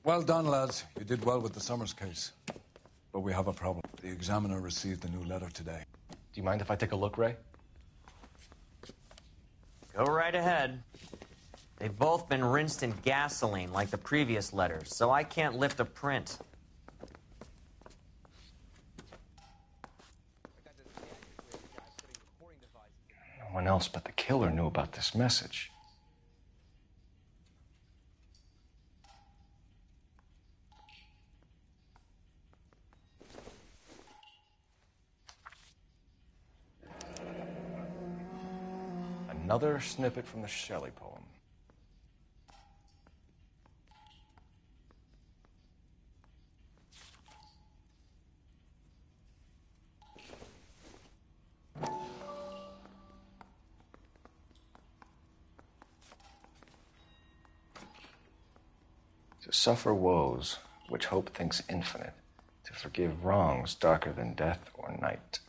Well done, lads. You did well with the Summers case. But we have a problem. The examiner received a new letter today. Do you mind if I take a look, Ray? Go right ahead. They've both been rinsed in gasoline like the previous letters, so I can't lift a print. No one else but the killer knew about this message. Another snippet from the Shelley poem. To suffer woes which hope thinks infinite, to forgive wrongs darker than death or night.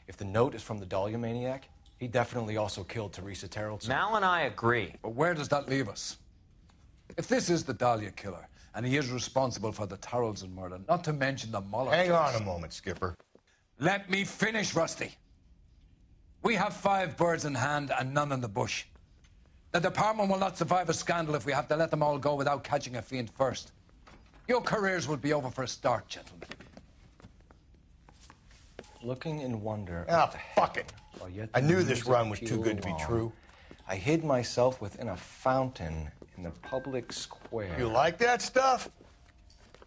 If the note is from the Dahlia maniac, he definitely also killed Teresa Terrellson. Mal and I agree. But where does that leave us? If this is the Dahlia killer, and he is responsible for the Tarrelson murder, not to mention the Molotovs... Hang on a moment, Skipper. Let me finish, Rusty. We have 5 birds in hand and none in the bush. The department will not survive a scandal if we have to let them all go without catching a fiend first. Your careers will be over for a start, gentlemen. Looking in wonder... Fuck it. I knew this run was too good to be true. I hid myself within a fountain in the public square. You like that stuff?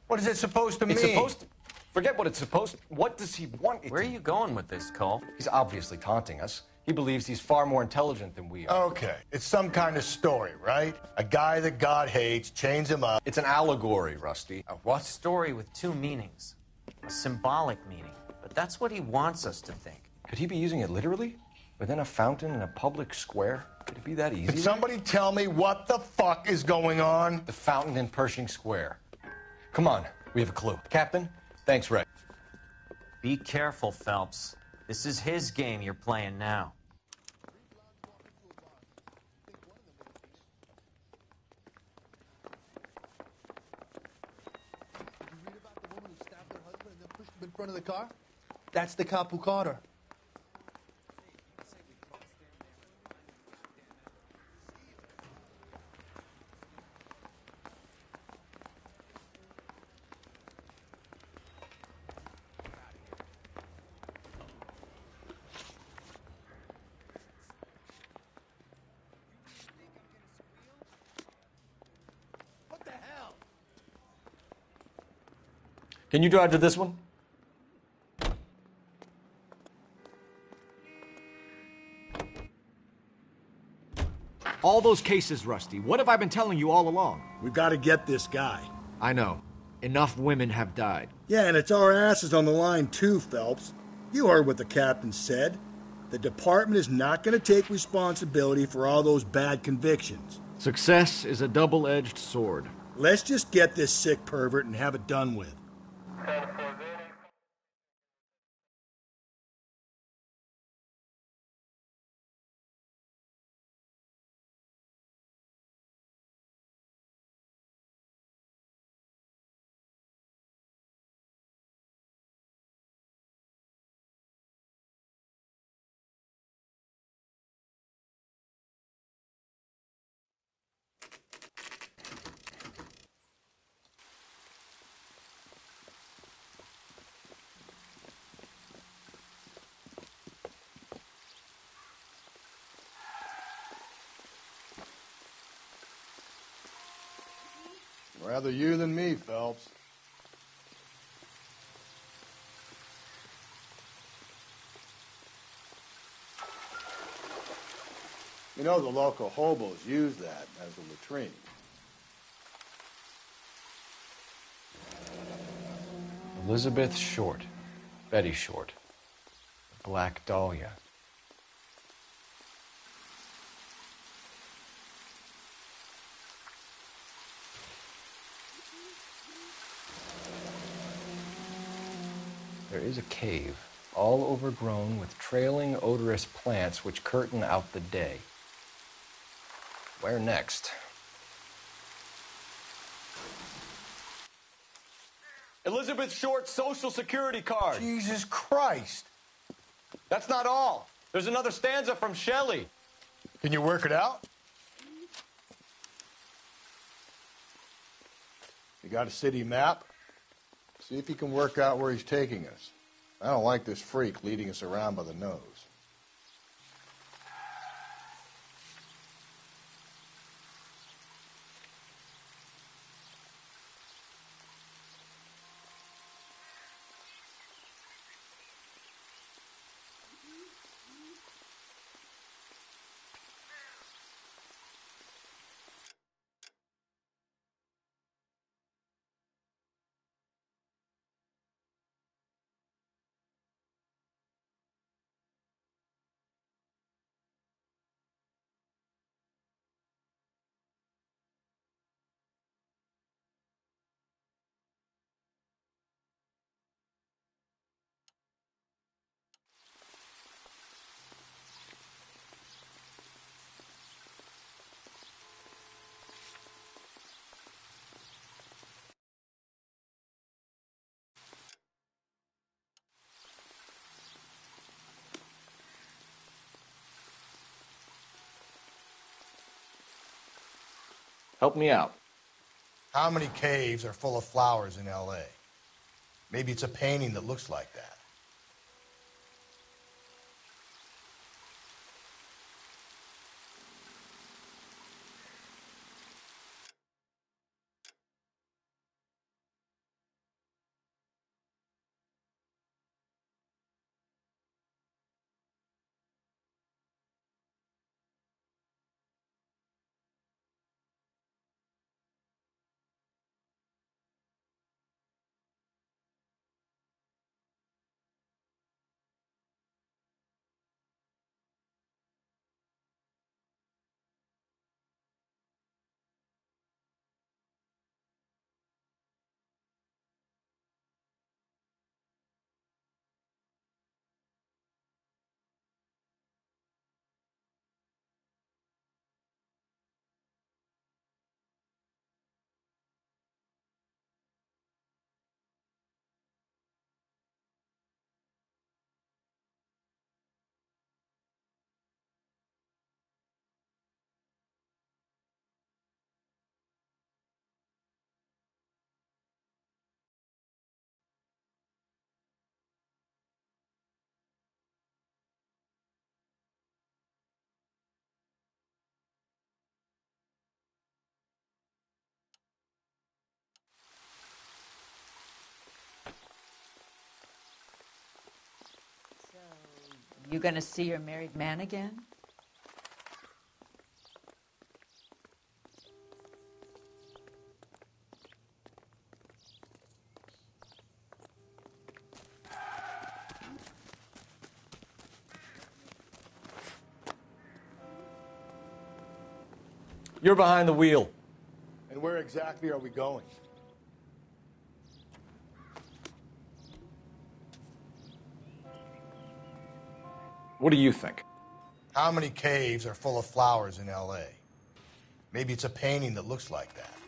What is it supposed to mean? It's supposed to... Forget what it's supposed to... What does he want it Where are you going with this, Cole? He's obviously taunting us. He believes he's far more intelligent than we are. Okay, it's some kind of story, right? A guy that God hates, chains him up. It's an allegory, Rusty. A what? Story with 2 meanings. A symbolic meaning. But that's what he wants us to think. Could he be using it literally? Within a fountain in a public square? Could it be that easy? Can somebody tell me what the fuck is going on? The fountain in Pershing Square. Come on, we have a clue. Captain, thanks, Ray. Be careful, Phelps. This is his game you're playing now. Did you read about the woman who stabbed her husband and then pushed him in front of the car? That's the cop who caught her. What the hell? Can you drive to this one? All those cases, Rusty. What have I been telling you all along? We've got to get this guy. I know. Enough women have died. Yeah, and it's our asses on the line too, Phelps. You heard what the captain said. The department is not going to take responsibility for all those bad convictions. Success is a double-edged sword. Let's just get this sick pervert and have it done with. Rather you than me, Phelps. You know, the local hobos use that as a latrine. Elizabeth Short. Betty Short. Black Dahlia. There is a cave, all overgrown with trailing, odorous plants which curtain out the day. Where next? Elizabeth Short's Social Security card. Jesus Christ. That's not all. There's another stanza from Shelley. Can you work it out? You got a city map? See if you can work out where he's taking us. I don't like this freak leading us around by the nose. Help me out. How many caves are full of flowers in L.A.? Maybe it's a painting that looks like that. You gonna see your married man again? You're behind the wheel. And where exactly are we going? What do you think? How many caves are full of flowers in L.A.? Maybe it's a painting that looks like that.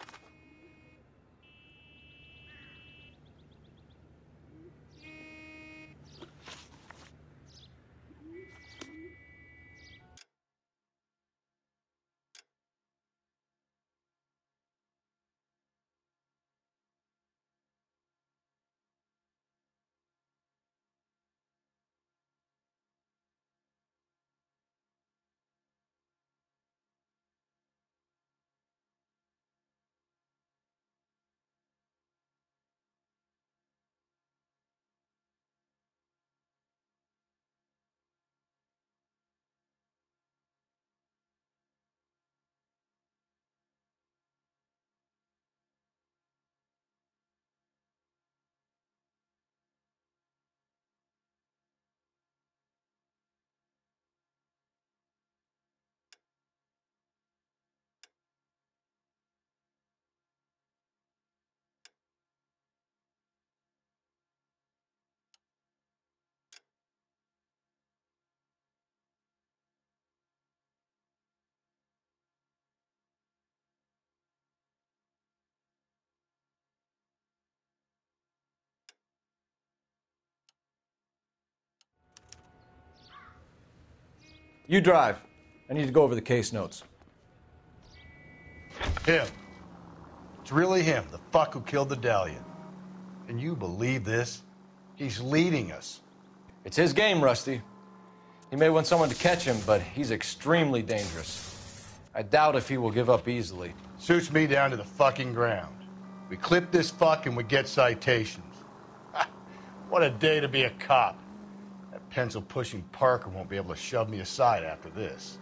You drive. I need to go over the case notes. Him. It's really him, the fuck who killed the Dahlia. Can you believe this? He's leading us. It's his game, Rusty. He may want someone to catch him, but he's extremely dangerous. I doubt if he will give up easily. Suits me down to the fucking ground. We clip this fuck and we get citations. Ha, what a day to be a cop. That pencil-pushing Parker won't be able to shove me aside after this.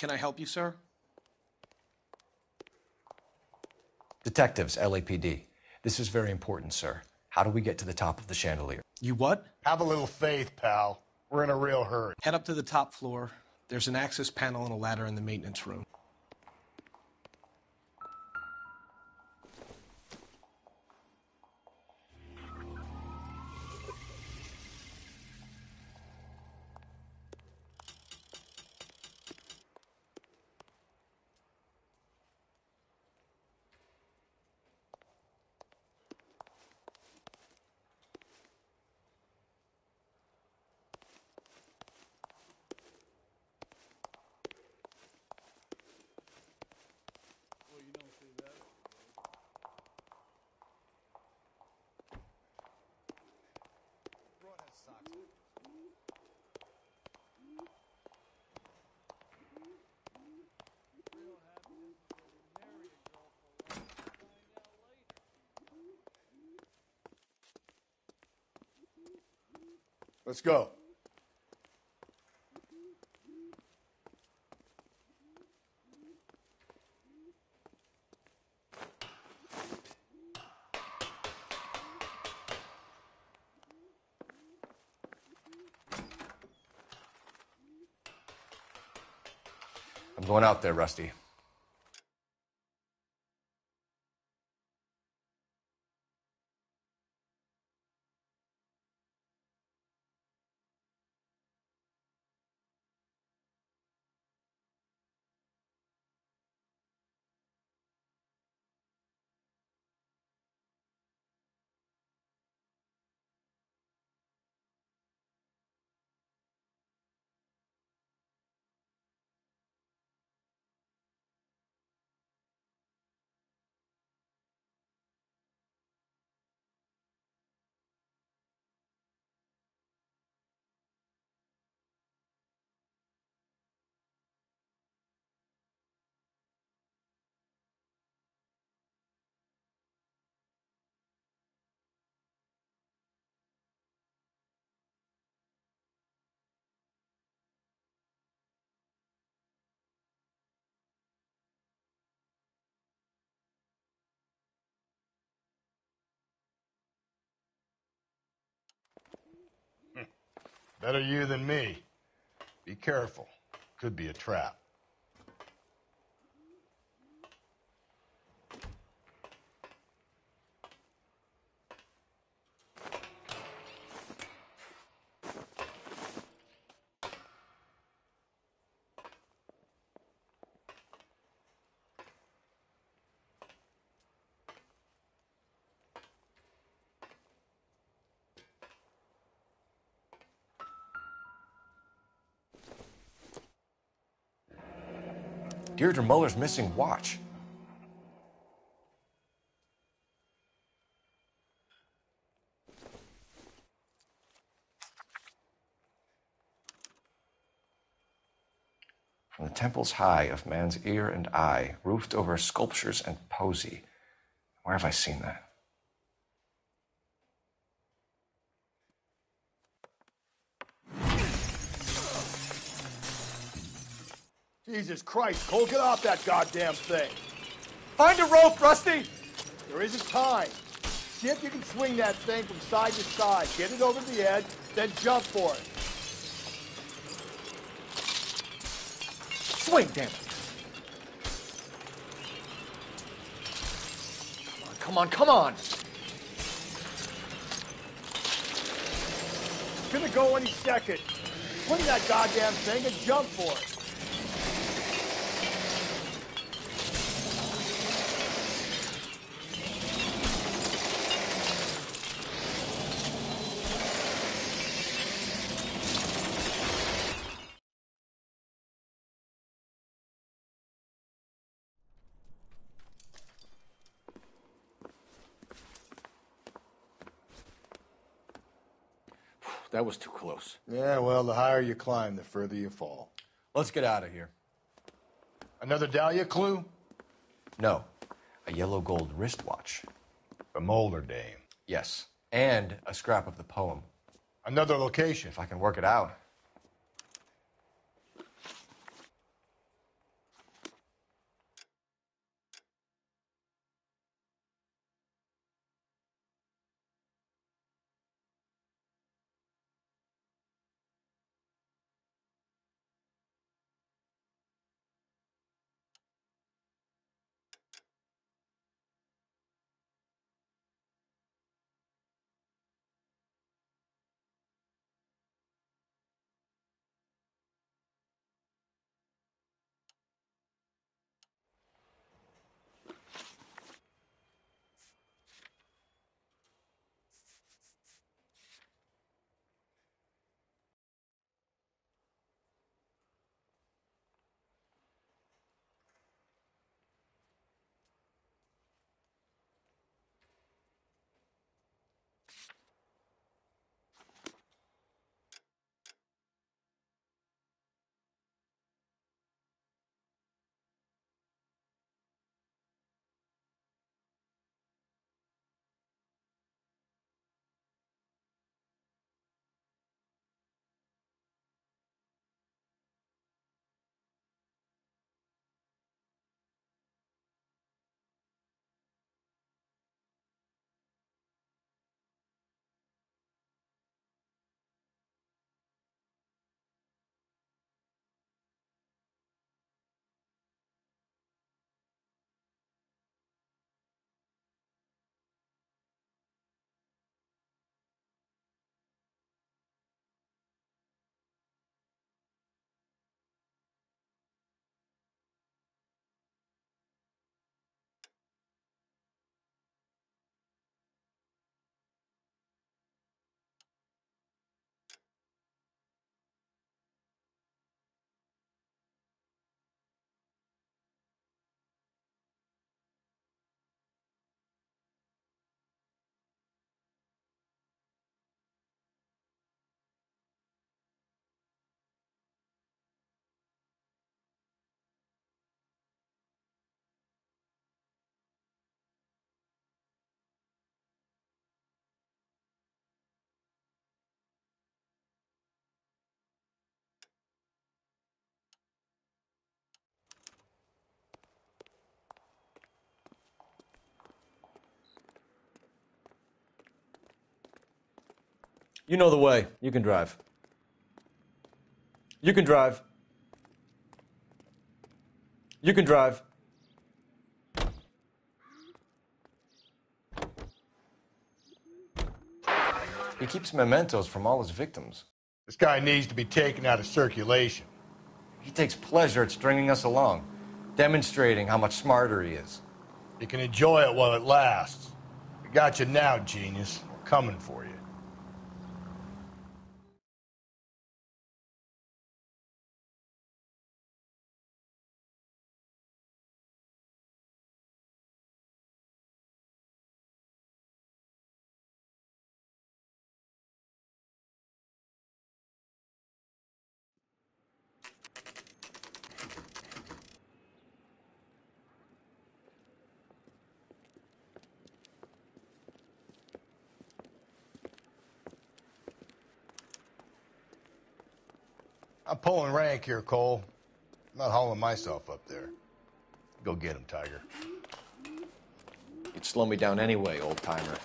Can I help you, sir? Detectives, LAPD. This is very important, sir. How do we get to the top of the chandelier? You what? Have a little faith, pal. We're in a real hurry. Head up to the top floor. There's an access panel and a ladder in the maintenance room. Let's go. I'm going out there, Rusty. Better you than me. Be careful. Could be a trap. Deirdre Muller's missing watch. From the temples high of man's ear and eye, roofed over sculptures and poesy. Where have I seen that? Jesus Christ, Cole, get off that goddamn thing. Find a rope, Rusty! There isn't time. See if you can swing that thing from side to side. Get it over the edge, then jump for it. Swing, damn it! Come on, come on! It's gonna go any second. Swing that goddamn thing and jump for it. That was too close. Yeah, well, the higher you climb, the further you fall. Let's get out of here. Another Dahlia clue? No, a yellow gold wristwatch. The Molder Dame. Yes, and a scrap of the poem. Another location. If I can work it out. You know the way. You can drive. You can drive. You can drive. He keeps mementos from all his victims. This guy needs to be taken out of circulation. He takes pleasure at stringing us along, demonstrating how much smarter he is. You can enjoy it while it lasts. We got you now, genius. We're coming for you. I'm pulling rank here, Cole. I'm not hauling myself up there. Go get him, Tiger. You'd slow me down anyway, old-timer.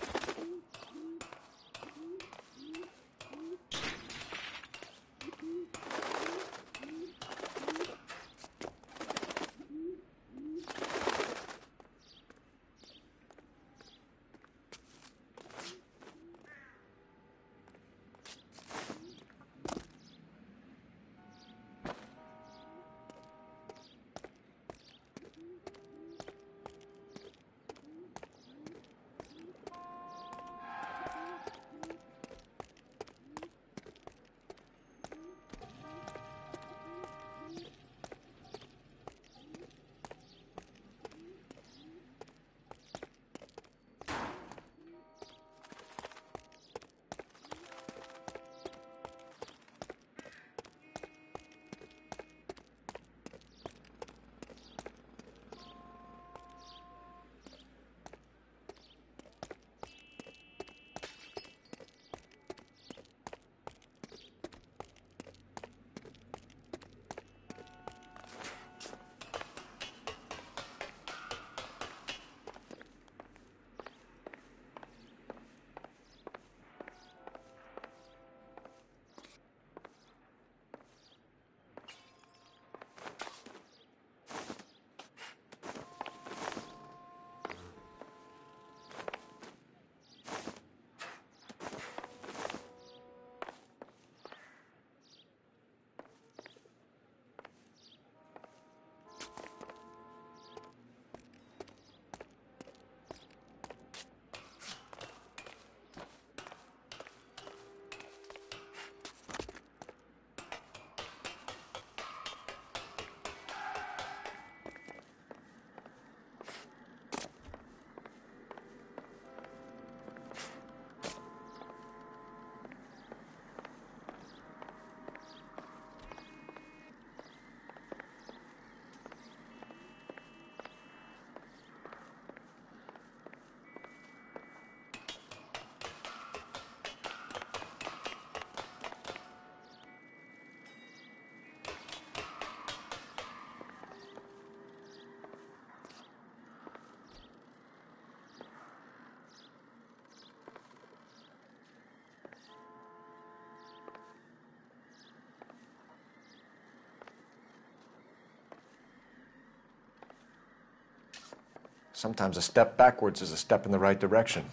Sometimes a step backwards is a step in the right direction.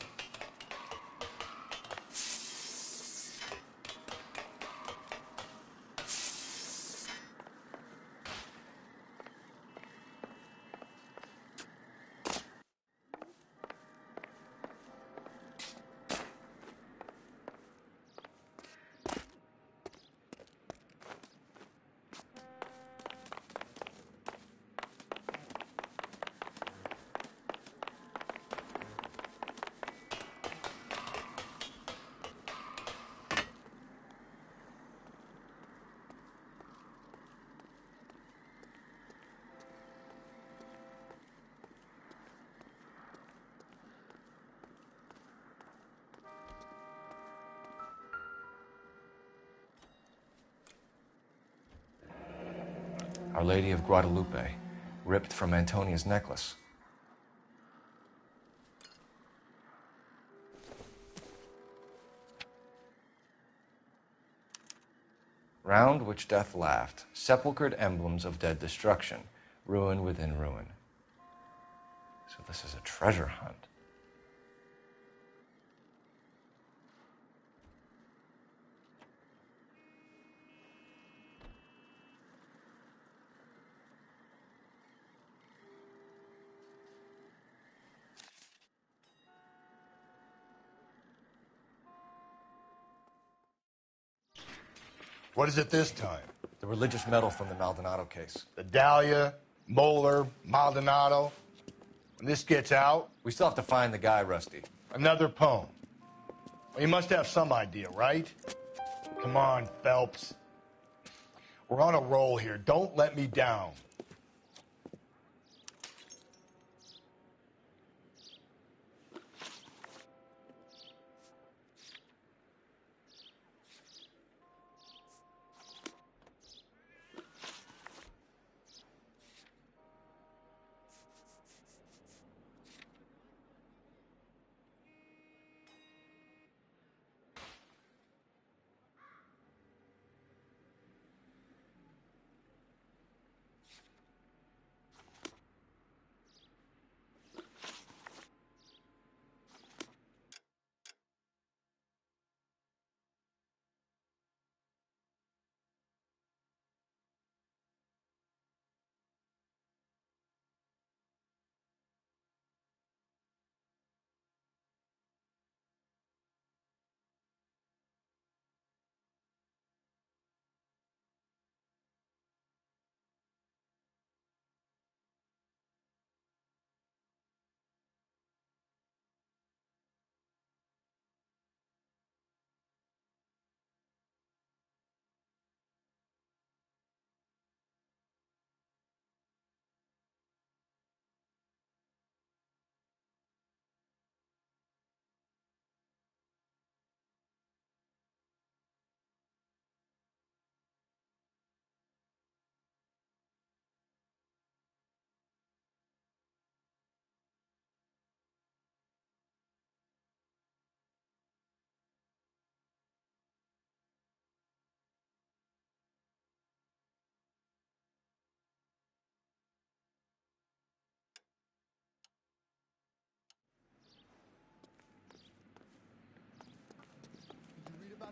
Our Lady of Guadalupe, ripped from Antonia's necklace. Round which death laughed, sepulchred emblems of dead destruction, ruin within ruin. So this is a treasure hunt. What is it this time? The religious medal from the Maldonado case. The Dahlia, Moeller, Maldonado. When this gets out... We still have to find the guy, Rusty. Another poem. Well, you must have some idea, right? Come on, Phelps. We're on a roll here. Don't let me down.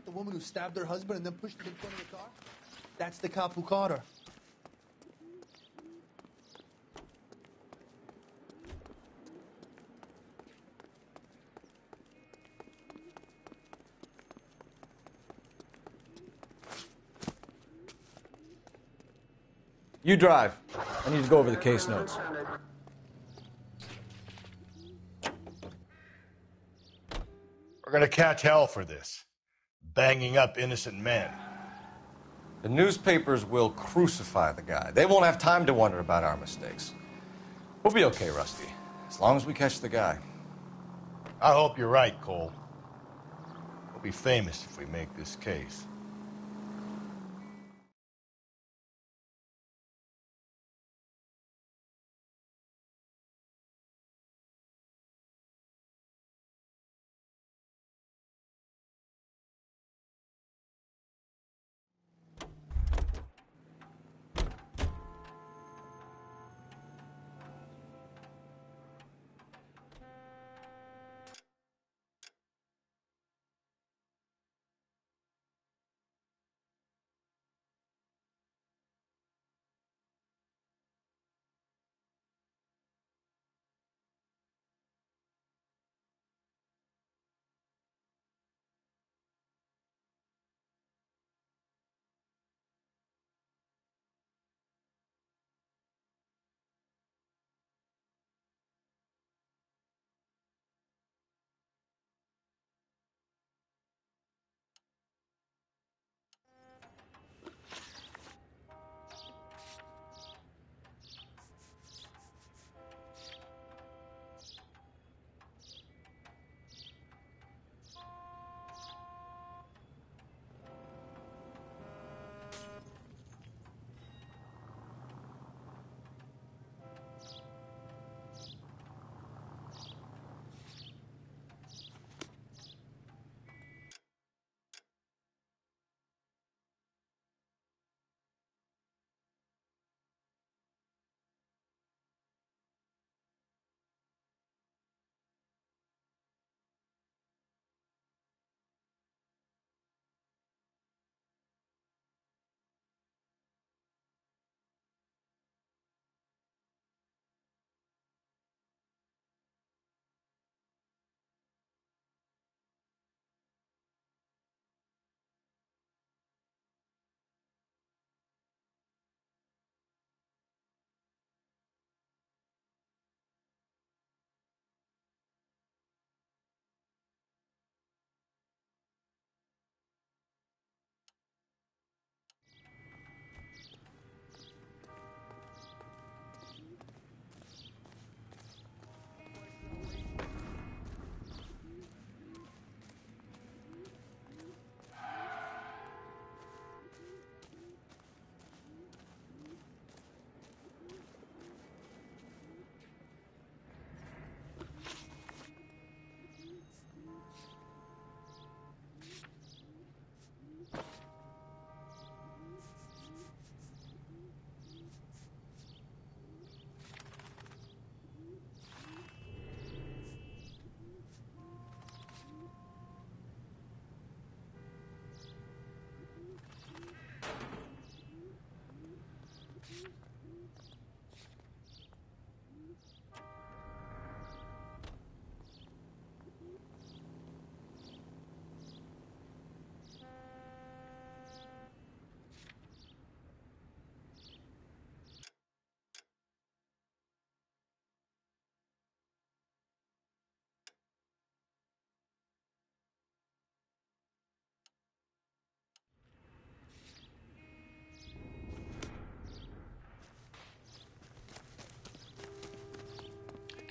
The woman who stabbed her husband and then pushed him in front of the car? That's the cop who caught her. You drive. I need to go over the case notes. We're gonna catch hell for this. Banging up innocent men. The newspapers will crucify the guy. They won't have time to wonder about our mistakes. We'll be okay, Rusty, as long as we catch the guy. I hope you're right, Cole. We'll be famous if we make this case.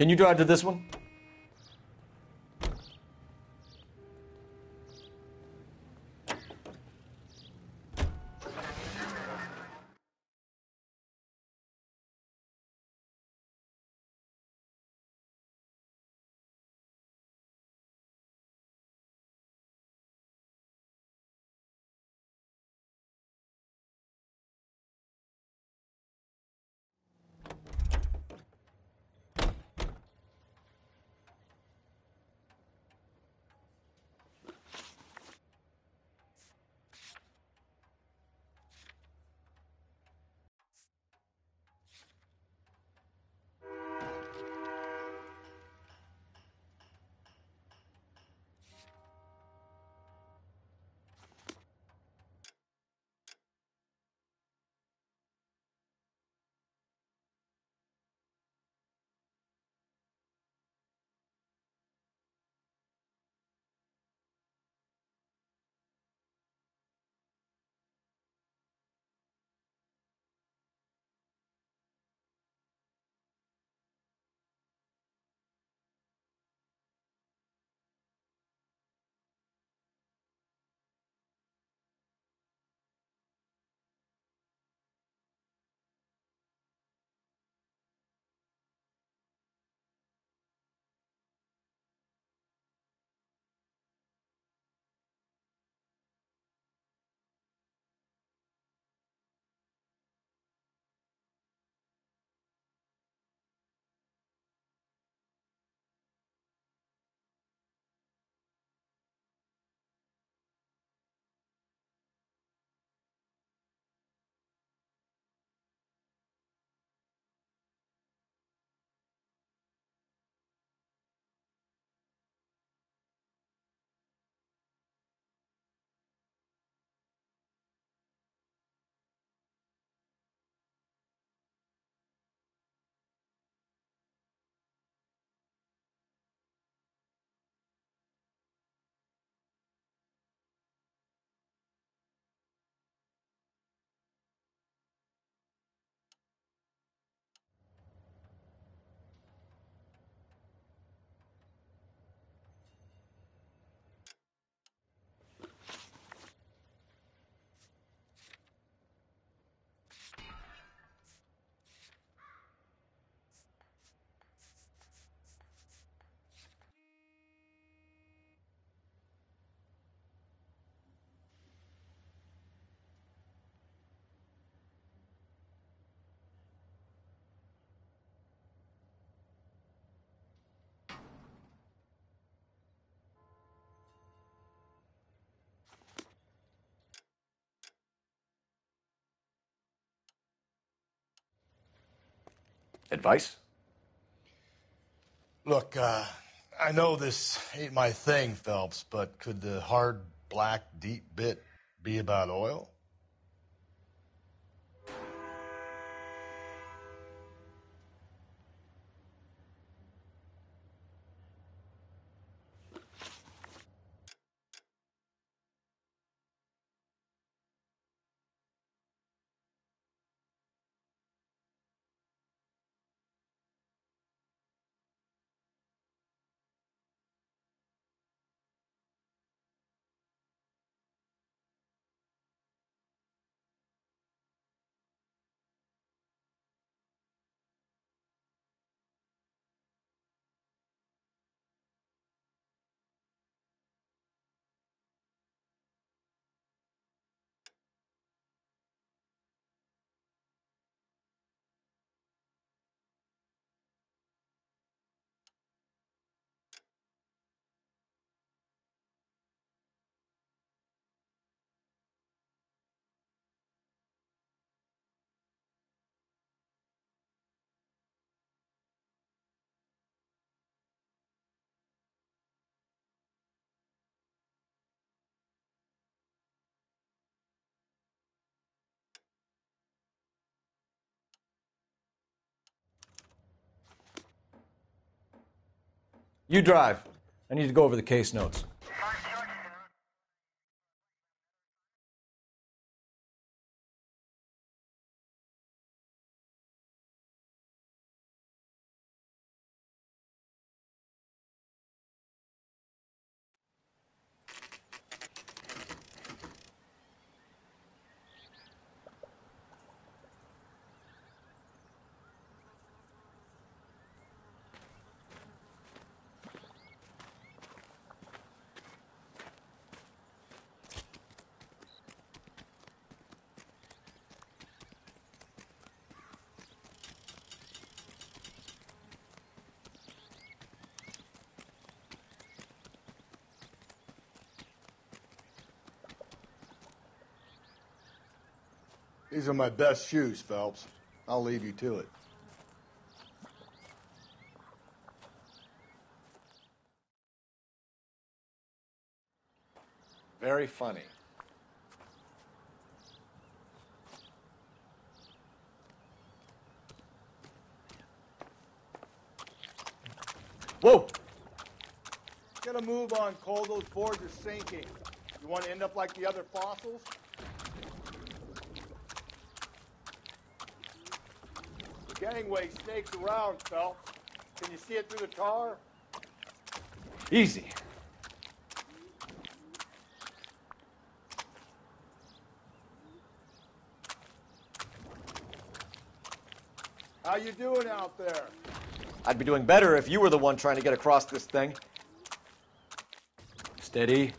Can you drive to this one? Advice? Look, I know this ain't my thing, Phelps, but could the hard, black, deep bit be about oil? You drive. I need to go over the case notes. These are my best shoes, Phelps. I'll leave you to it. Very funny. Whoa! Get a move on, Cole. Those boards are sinking. You want to end up like the other fossils? The gangway snakes around, Phelps. Can you see it through the tar? Easy. How you doing out there? I'd be doing better if you were the one trying to get across this thing. Steady.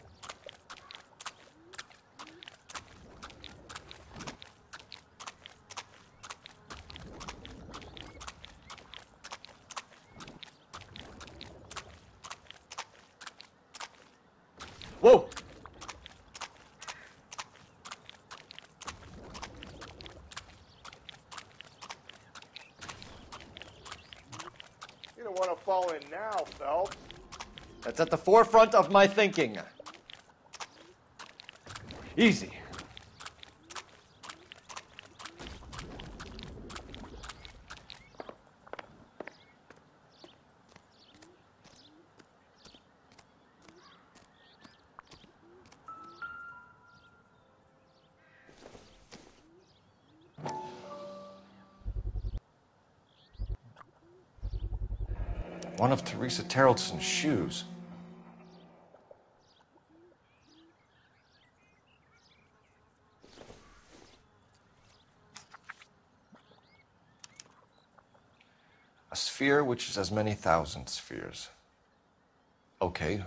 Whoa! You don't want to fall in now, Phelps. That's at the forefront of my thinking. Easy. One of Teresa Terreldson's shoes. A sphere which is as many thousand spheres. Okay,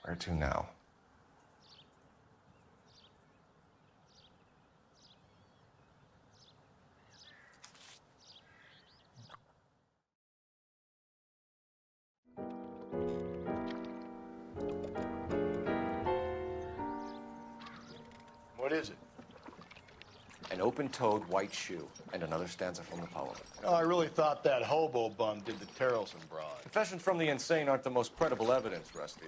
where to now? What is it? an open-toed white shoe, and another stanza from the poem. Oh, I really thought that hobo bum did the Terrelson broad. Confessions from the insane aren't the most credible evidence, Rusty.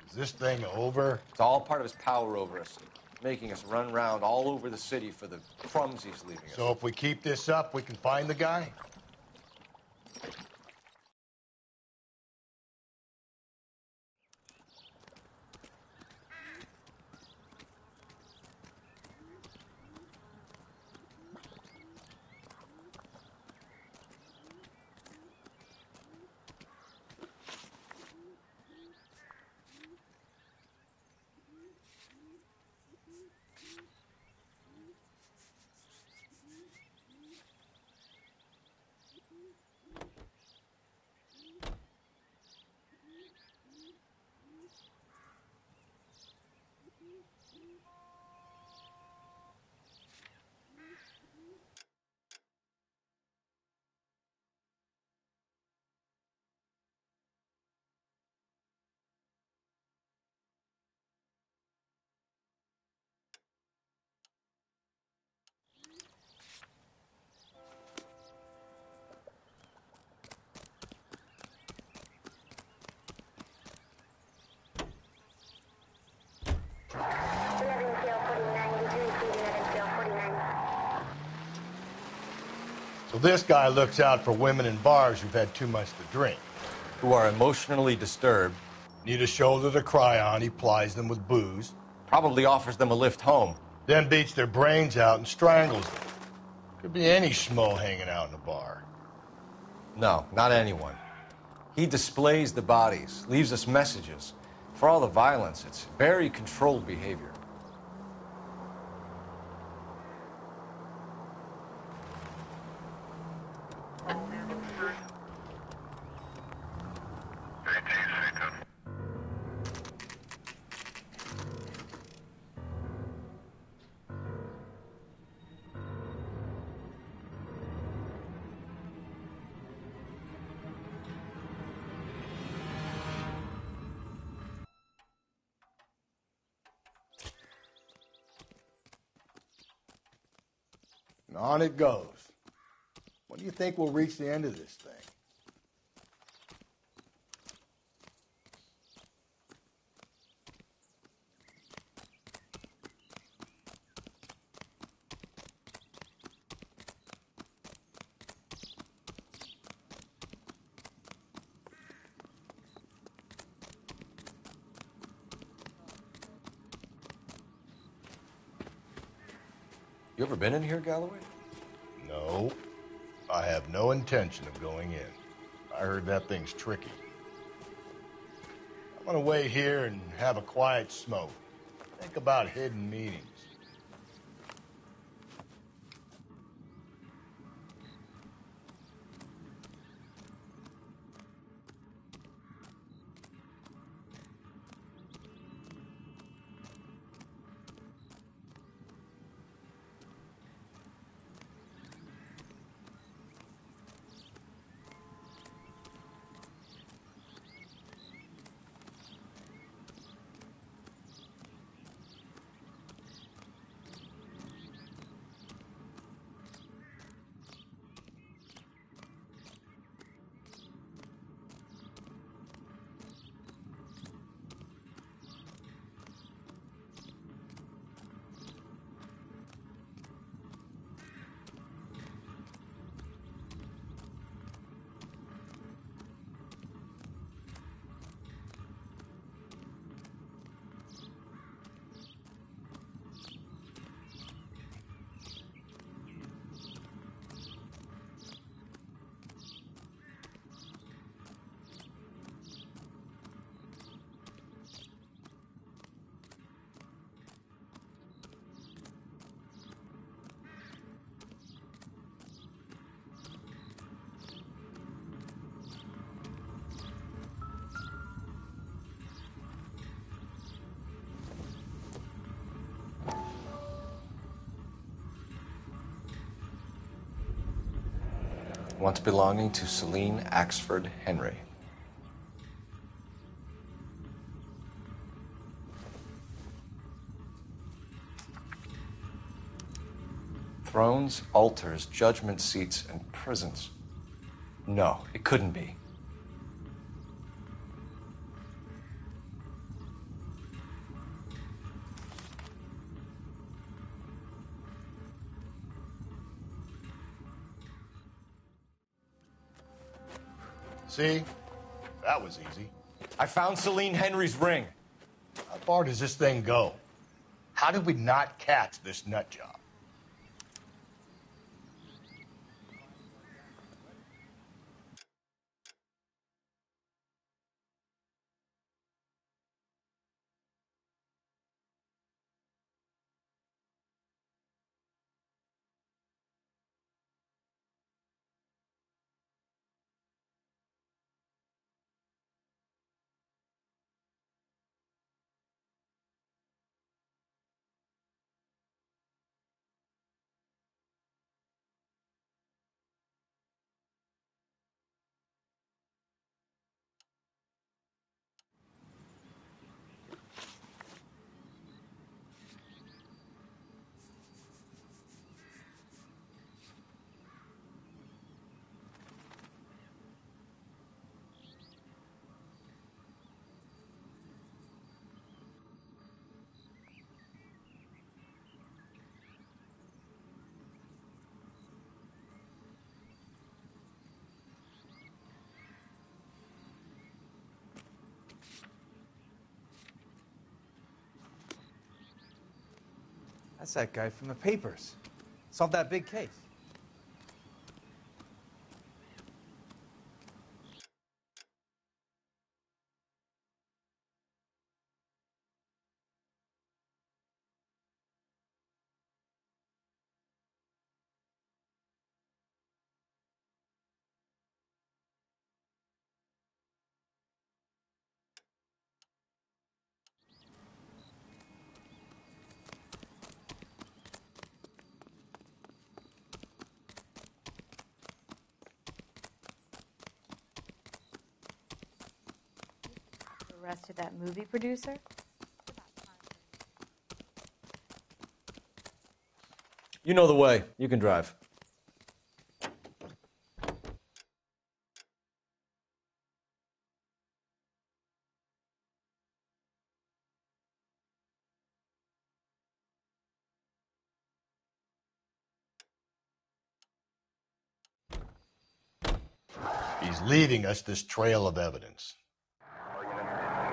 Is this thing over? It's all part of his power over us, making us run round all over the city for the crumbs he's leaving us. So if we keep this up, we can find the guy? So this guy looks out for women in bars who've had too much to drink. Who are emotionally disturbed. Need a shoulder to cry on, he plies them with booze. Probably offers them a lift home. Then beats their brains out and strangles them. Could be any schmo hanging out in a bar. No, not anyone. He displays the bodies, leaves us messages. For all the violence, it's very controlled behavior. And on it goes. When do you think we'll reach the end of this thing? You ever been in here, Galloway? No. I have no intention of going in. I heard that thing's tricky. I'm gonna wait here and have a quiet smoke. Think about hidden meetings. Once belonging to Celine Axford Henry. thrones, altars, judgment seats, and prisons. No, it couldn't be. See? That was easy. I found Celine Henry's ring. How far does this thing go? How did we not catch this nut job? That's that guy from the papers. Solved that big case. Arrested that movie producer? You know the way. You can drive. He's leaving us this trail of evidence.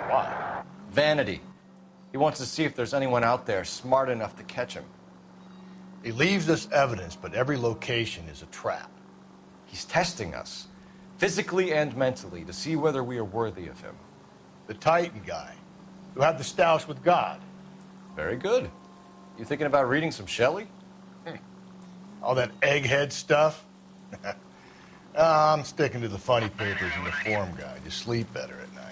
Why? Vanity. He wants to see if there's anyone out there smart enough to catch him. He leaves us evidence, but every location is a trap. He's testing us, physically and mentally, to see whether we are worthy of him. The Titan guy, who had the stoush with God. Very good. You thinking about reading some Shelley? All that egghead stuff? I'm sticking to the funny papers and the form guide. You sleep better at night.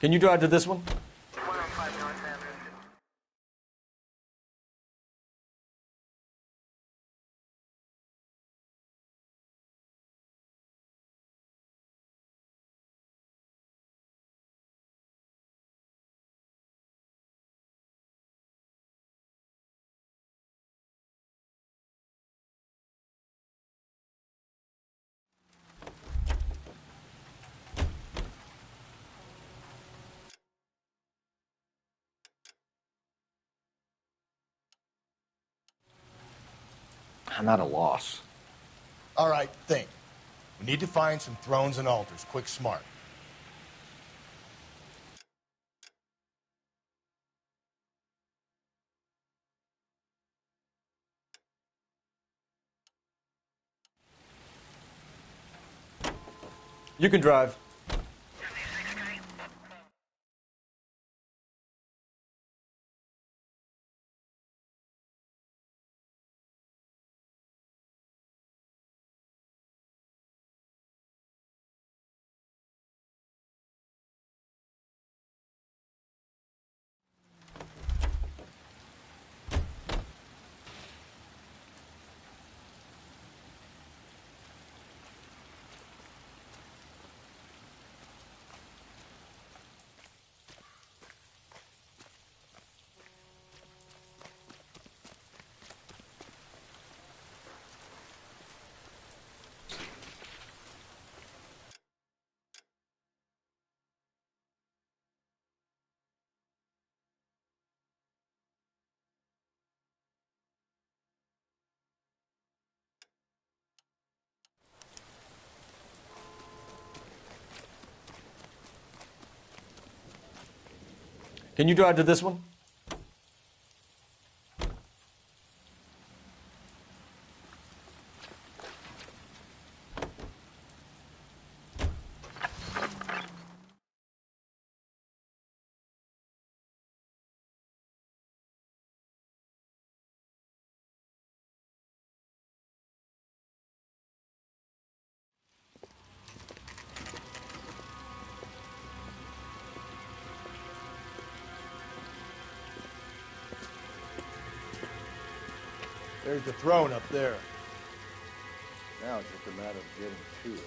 Can you drive to this one? I'm at a loss. All right, think. We need to find some thrones and altars. Quick, smart. You can drive. Can you drive to this one? There's the throne up there. Now it's just a matter of getting to it.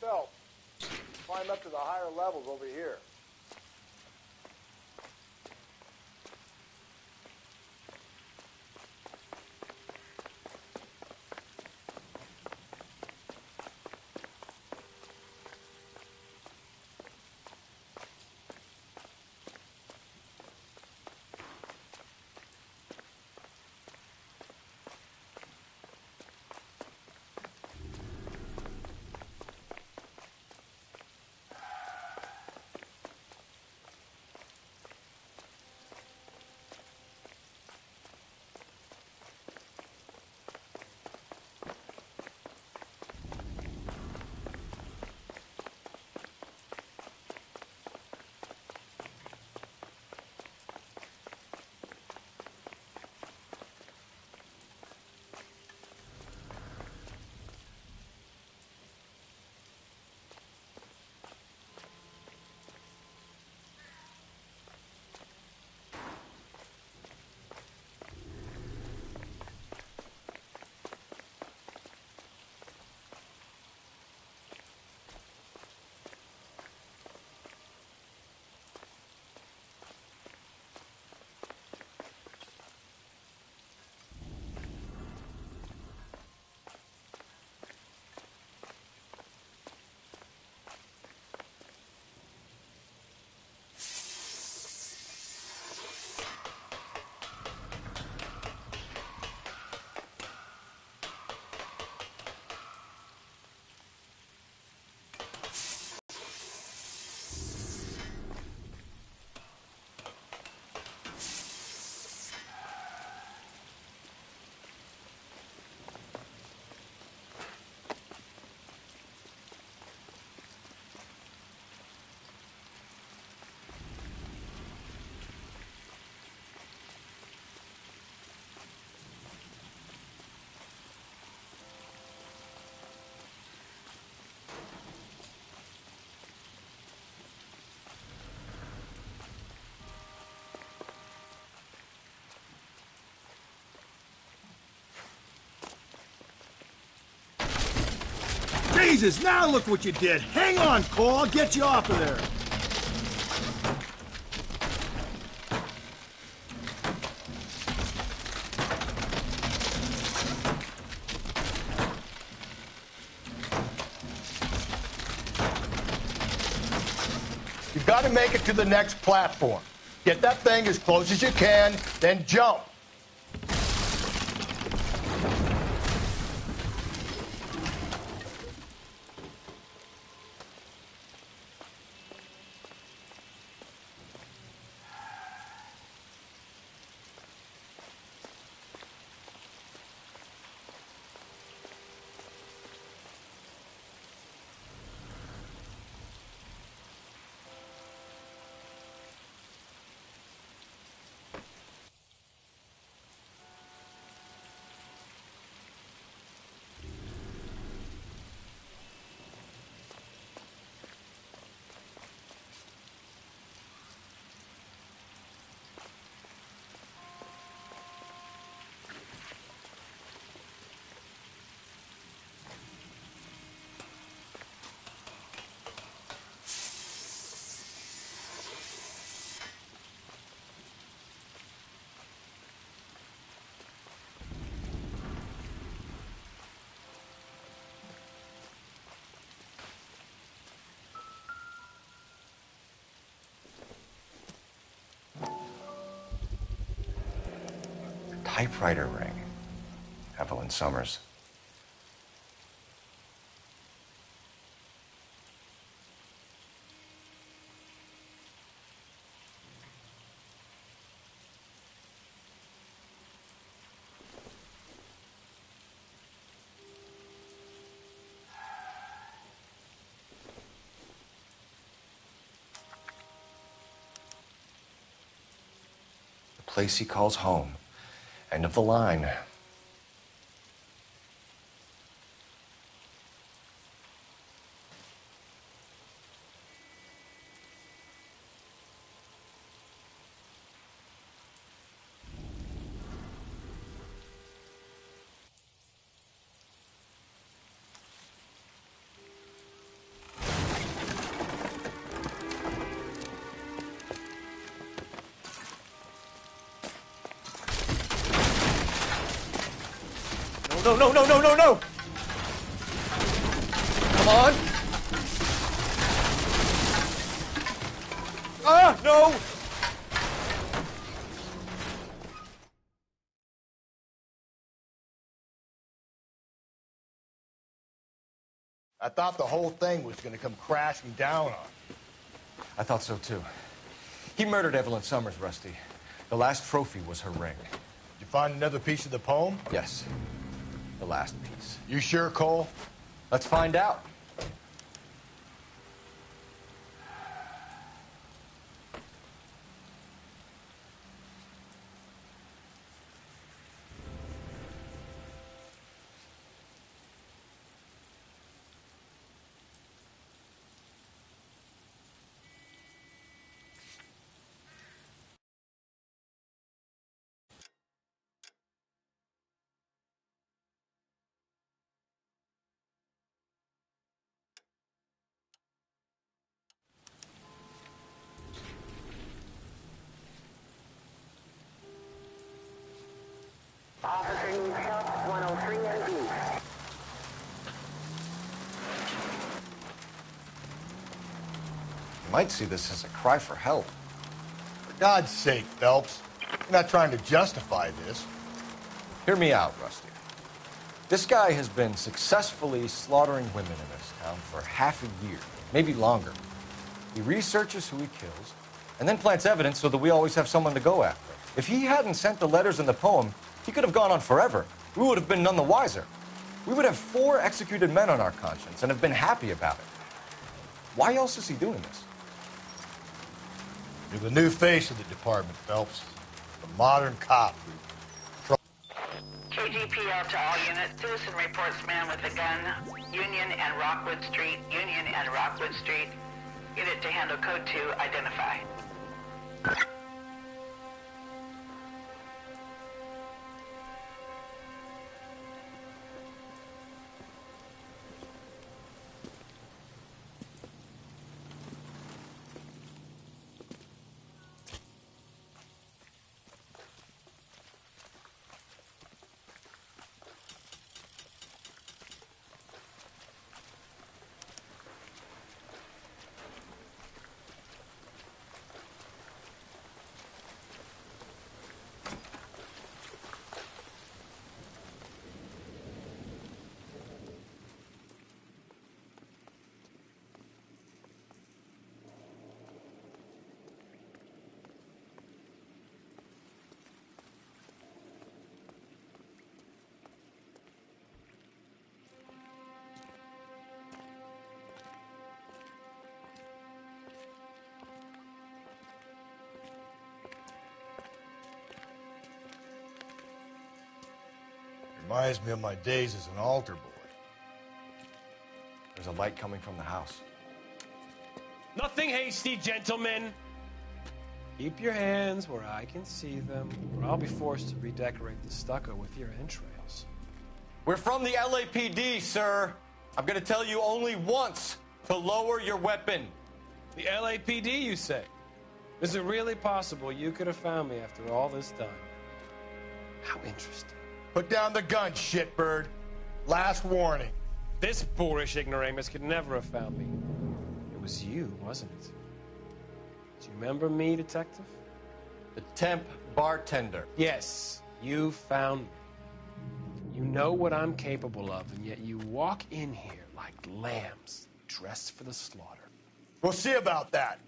Phelps, climb up to the higher levels over here. Jesus, now look what you did. Hang on, Cole. I'll get you off of there. You've got to make it to the next platform. Get that thing as close as you can, then jump. Typewriter ring. Evelyn Summers. The place he calls home. End of the line. No, no, no, no, no, no! Come on! Ah, no! I thought the whole thing was going to come crashing down on you. I thought so, too. He murdered Evelyn Summers, Rusty. The last trophy was her ring. Did you find another piece of the poem? Yes. The last piece. You sure, Cole? Let's find out. Officer needs help, 103 MD. You might see this as a cry for help. For God's sake, Phelps. You're not trying to justify this. Hear me out, Rusty. This guy has been successfully slaughtering women in this town for half a year, maybe longer. He researches who he kills, and then plants evidence so that we always have someone to go after. If he hadn't sent the letters in the poem, he could have gone on forever. We would have been none the wiser. We would have 4 executed men on our conscience and have been happy about it. Why else is he doing this? You're the new face of the department, Phelps. The modern cop. KGPL to all units. Citizen reports man with a gun. Union and Rockwood Street. Union and Rockwood Street. Unit to handle code 2. Identify. Reminds me of my days as an altar boy. There's a light coming from the house. Nothing hasty, gentlemen. Keep your hands where I can see them, or I'll be forced to redecorate the stucco with your entrails. We're from the LAPD, sir. I'm gonna tell you only once to lower your weapon. The LAPD, you say? Is it really possible you could have found me after all this time? How interesting. Put down the gun, shitbird. Last warning. This boorish ignoramus could never have found me. It was you, wasn't it? Do you remember me, detective? The temp bartender. Yes, you found me. You know what I'm capable of, and yet you walk in here like lambs dressed for the slaughter. We'll see about that.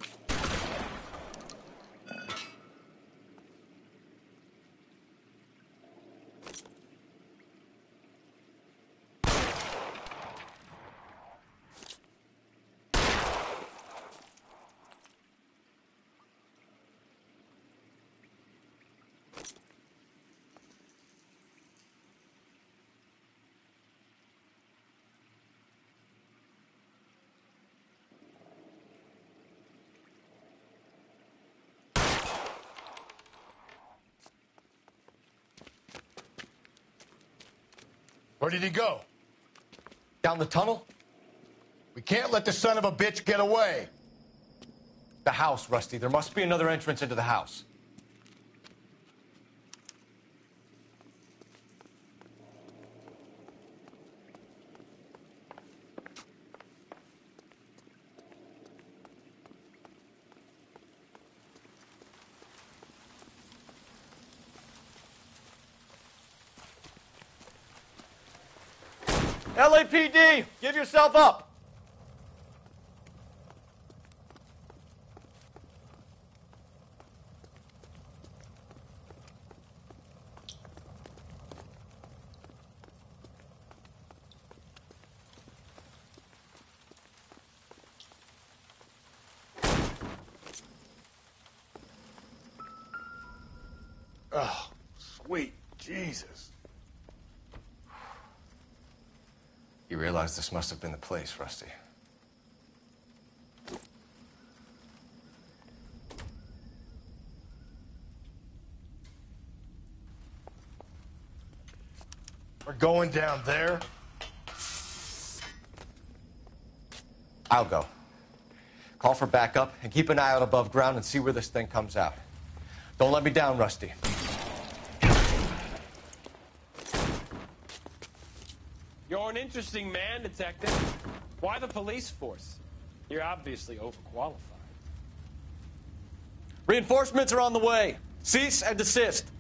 Where did he go? Down the tunnel? We can't let the son of a bitch get away. The house, Rusty. There must be another entrance into the house. LAPD, give yourself up. Oh, sweet Jesus. You realize this must have been the place, Rusty. We're going down there. I'll go. Call for backup and keep an eye out above ground and see where this thing comes out. Don't let me down, Rusty. You're an interesting man, detective. Why the police force? You're obviously overqualified. Reinforcements are on the way. Cease and desist.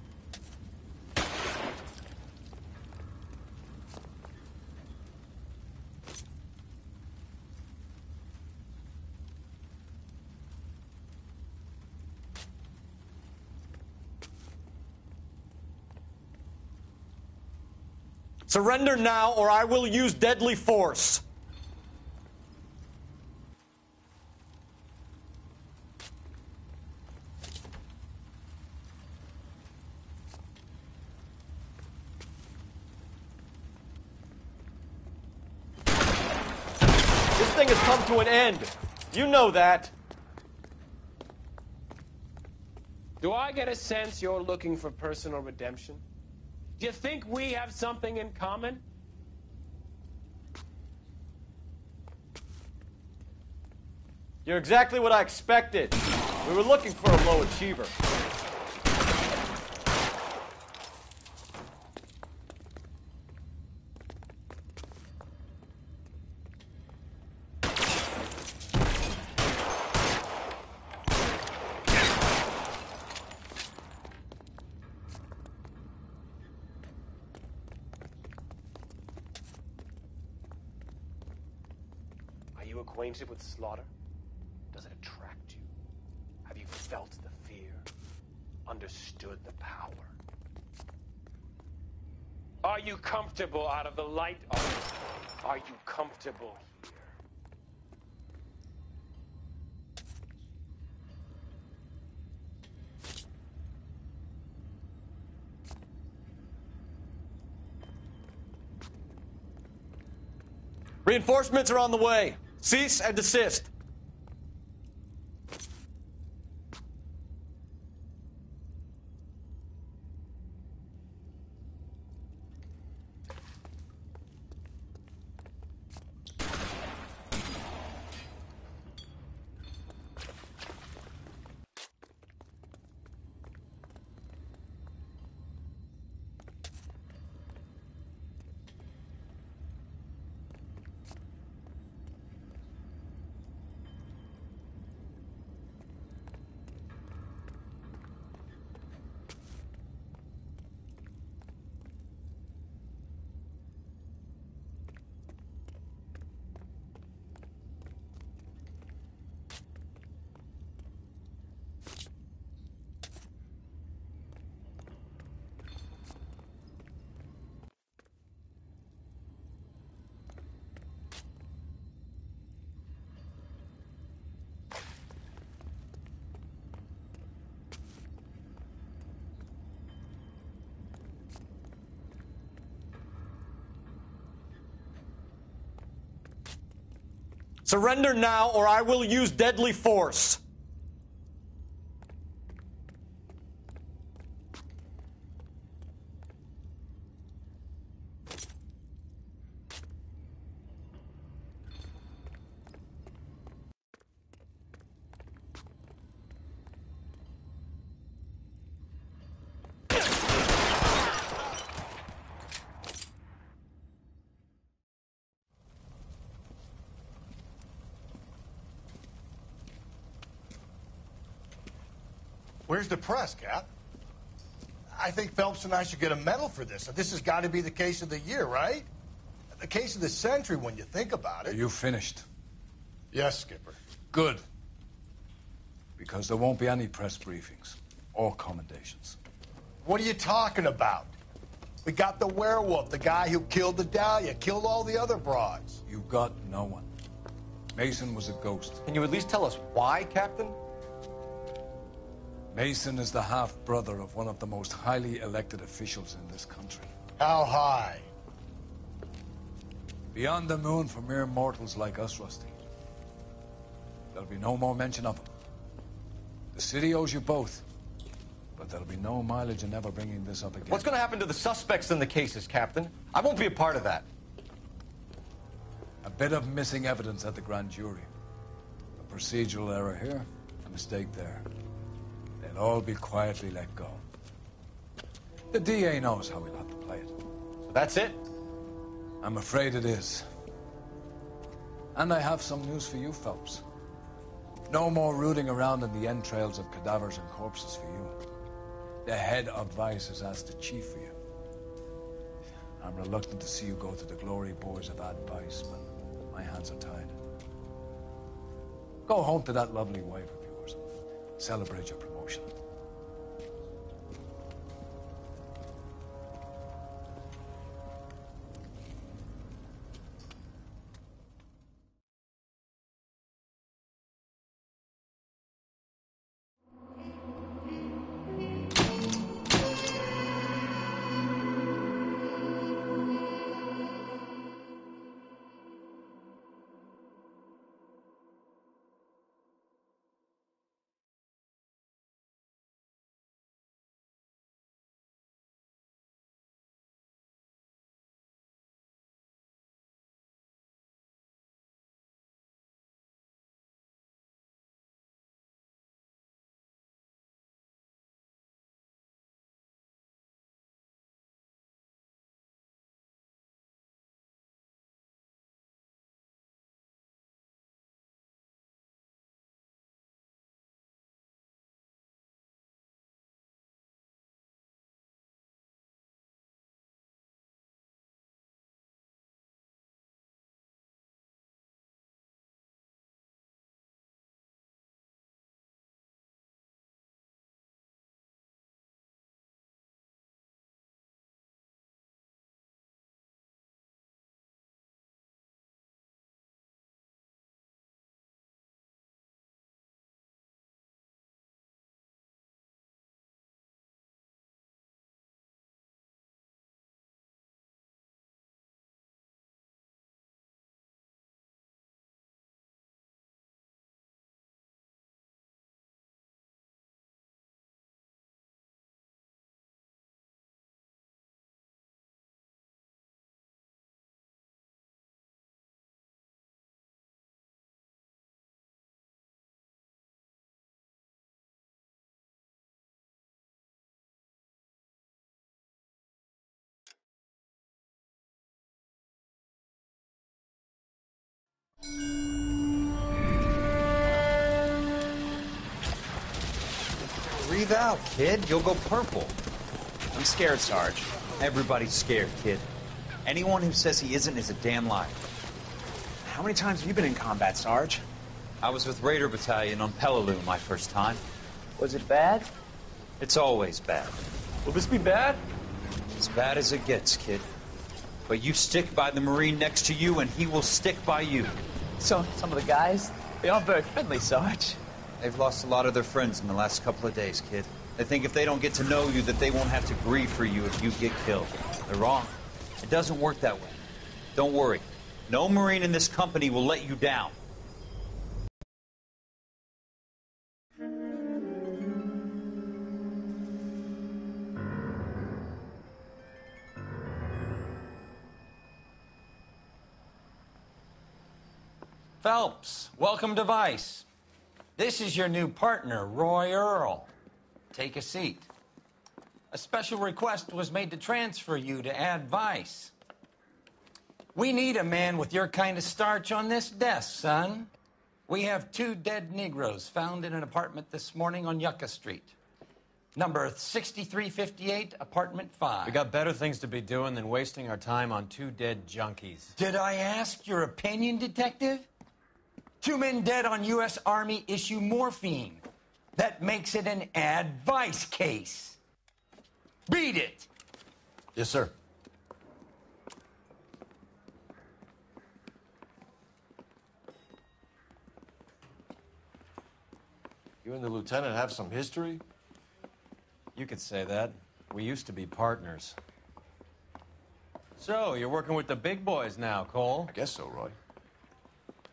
Surrender now, or I will use deadly force. This thing has come to an end. You know that. Do I get a sense you're looking for personal redemption? Do you think we have something in common? You're exactly what I expected. We were looking for a low achiever. Are you acquainted with slaughter? Does it attract you? Have you felt the fear? Understood the power? Are you comfortable out of the light of it? Are you comfortable here? Reinforcements are on the way. Cease and desist. Surrender now, or I will use deadly force. Where's the press, Cap? I think Phelps and I should get a medal for this. This has got to be the case of the year, right? The case of the century when you think about it. Are you finished? Yes, Skipper. Good. Because there won't be any press briefings or commendations. What are you talking about? We got the werewolf, the guy who killed the Dahlia, killed all the other broads. You got no one. Mason was a ghost. Can you at least tell us why, Captain? Mason is the half-brother of one of the most highly elected officials in this country. How high? Beyond the moon for mere mortals like us, Rusty. There'll be no more mention of him. The city owes you both. But there'll be no mileage in ever bringing this up again. What's going to happen to the suspects in the cases, Captain? I won't be a part of that. A bit of missing evidence at the grand jury. A procedural error here, a mistake there. They'll all be quietly let go. The DA knows how we'll have to play it. So that's it? I'm afraid it is. And I have some news for you, Phelps. No more rooting around in the entrails of cadavers and corpses for you. The head of Vice has asked the chief for you. I'm reluctant to see you go to the glory boys of Ad Vice, but my hands are tied. Go home to that lovely wife of yours and celebrate your promotion. breathe out, kid. You'll go purple. I'm scared, Sarge. Everybody's scared, kid. Anyone who says he isn't is a damn liar. How many times have you been in combat, Sarge? I was with Raider Battalion on Peleliu my first time. Was it bad? It's always bad. Will this be bad? As bad as it gets, kid. But you stick by the Marine next to you, and he will stick by you. So, some of the guys, they aren't very friendly, Sarge. They've lost a lot of their friends in the last couple of days, kid. They think if they don't get to know you, that they won't have to grieve for you if you get killed. They're wrong. It doesn't work that way. Don't worry. No Marine in this company will let you down. Phelps, welcome to Vice. This is your new partner, Roy Earl. Take a seat. A special request was made to transfer you to Ad Vice. We need a man with your kind of starch on this desk, son. We have 2 dead Negroes found in an apartment this morning on Yucca Street. Number 6358, apartment 5. We got better things to be doing than wasting our time on 2 dead junkies. Did I ask your opinion, detective? 2 men dead on U.S. Army issue morphine. That makes it an Ad Vice case. Read it. Yes, sir. You and the lieutenant have some history? You could say that. We used to be partners. So, you're working with the big boys now, Cole? I guess so, Roy.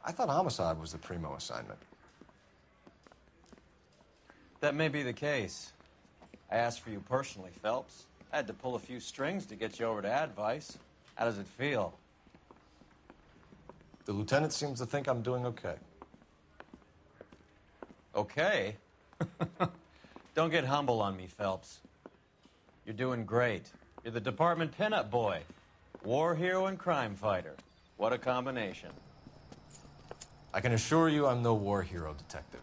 I thought homicide was the primo assignment. That may be the case. I asked for you personally, Phelps. I had to pull a few strings to get you over to Ad Vice. How does it feel? The lieutenant seems to think I'm doing okay. Okay? Don't get humble on me, Phelps. You're doing great. You're the department pinup boy. War hero and crime fighter. What a combination. I can assure you I'm no war hero, detective.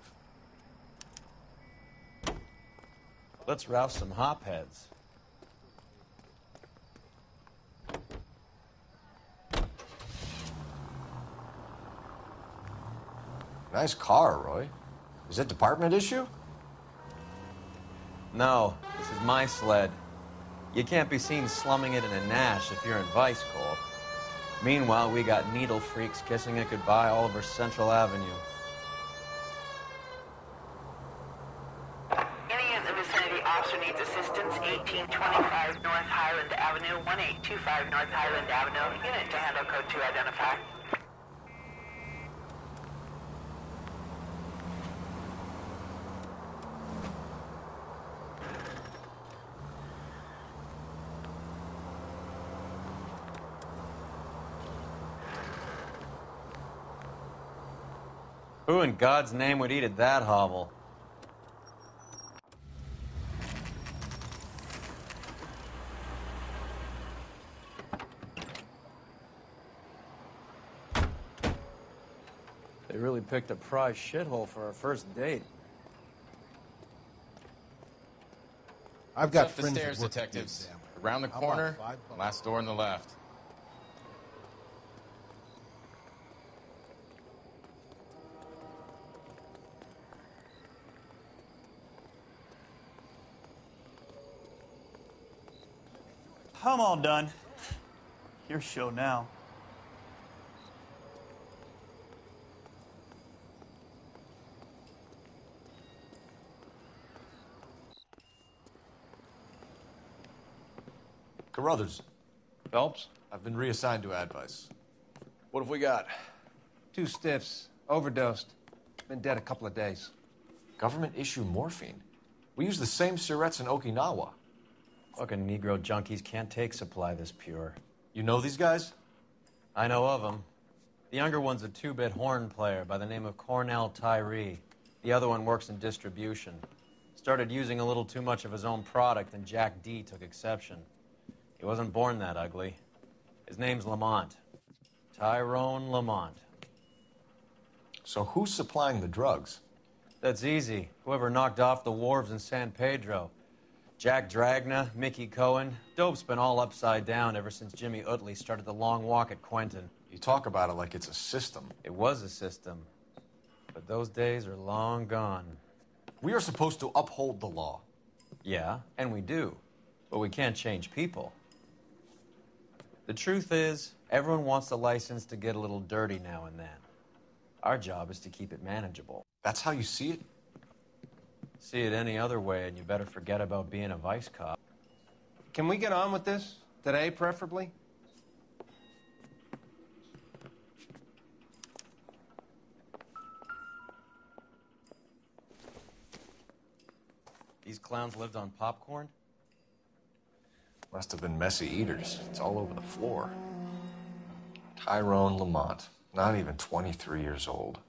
Let's rouse some hopheads. Nice car, Roy. Is it department issue? No, this is my sled. You can't be seen slumming it in a Nash if you're in Vice Corps. Meanwhile, we got needle freaks kissing it goodbye all over Central Avenue. Any in the vicinity officer needs assistance, 1825 North Highland Avenue, 1825 North Highland Avenue. Unit to handle code 2 identify. Who in God's name would eat at that hovel? They really picked a prize shithole for our first date. I've got up the friends that stairs, work detectives. at the exam. Around the How about corner, $5? last door on the left. I'm all done. Your show now. Carruthers. Phelps? I've been reassigned to Ad Vice. What have we got? 2 stiffs. Overdosed. Been dead a couple of days. Government issue morphine? We use the same syrettes in Okinawa. Fucking Negro junkies can't take supply this pure. You know these guys? I know of them. The younger one's a 2-bit horn player by the name of Cornell Tyree. The other one works in distribution. Started using a little too much of his own product, and Jack D took exception. He wasn't born that ugly. His name's Lamont. Tyrone Lamont. So who's supplying the drugs? That's easy. Whoever knocked off the wharves in San Pedro. Jack Dragna, Mickey Cohen. Dope's been all upside down ever since Jimmy Utley started the long walk at Quentin. You talk about it like it's a system. It was a system. But those days are long gone. We are supposed to uphold the law. Yeah, and we do. But we can't change people. The truth is, everyone wants the license to get a little dirty now and then. Our job is to keep it manageable. That's how you see it? See it any other way, and you better forget about being a vice cop. Can we get on with this? Today, preferably? These clowns lived on popcorn? Must have been messy eaters. It's all over the floor. Tyrone Lamont, not even 23 years old.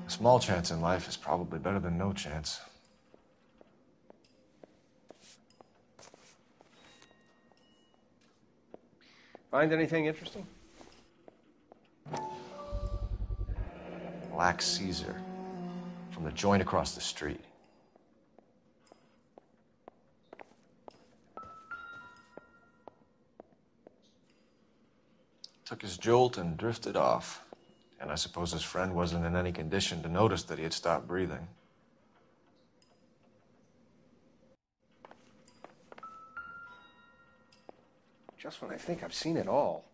A small chance in life is probably better than no chance. Find anything interesting? Black Caesar, from the joint across the street. Took his jolt and drifted off. And I suppose his friend wasn't in any condition to notice that he had stopped breathing. Just when I think I've seen it all.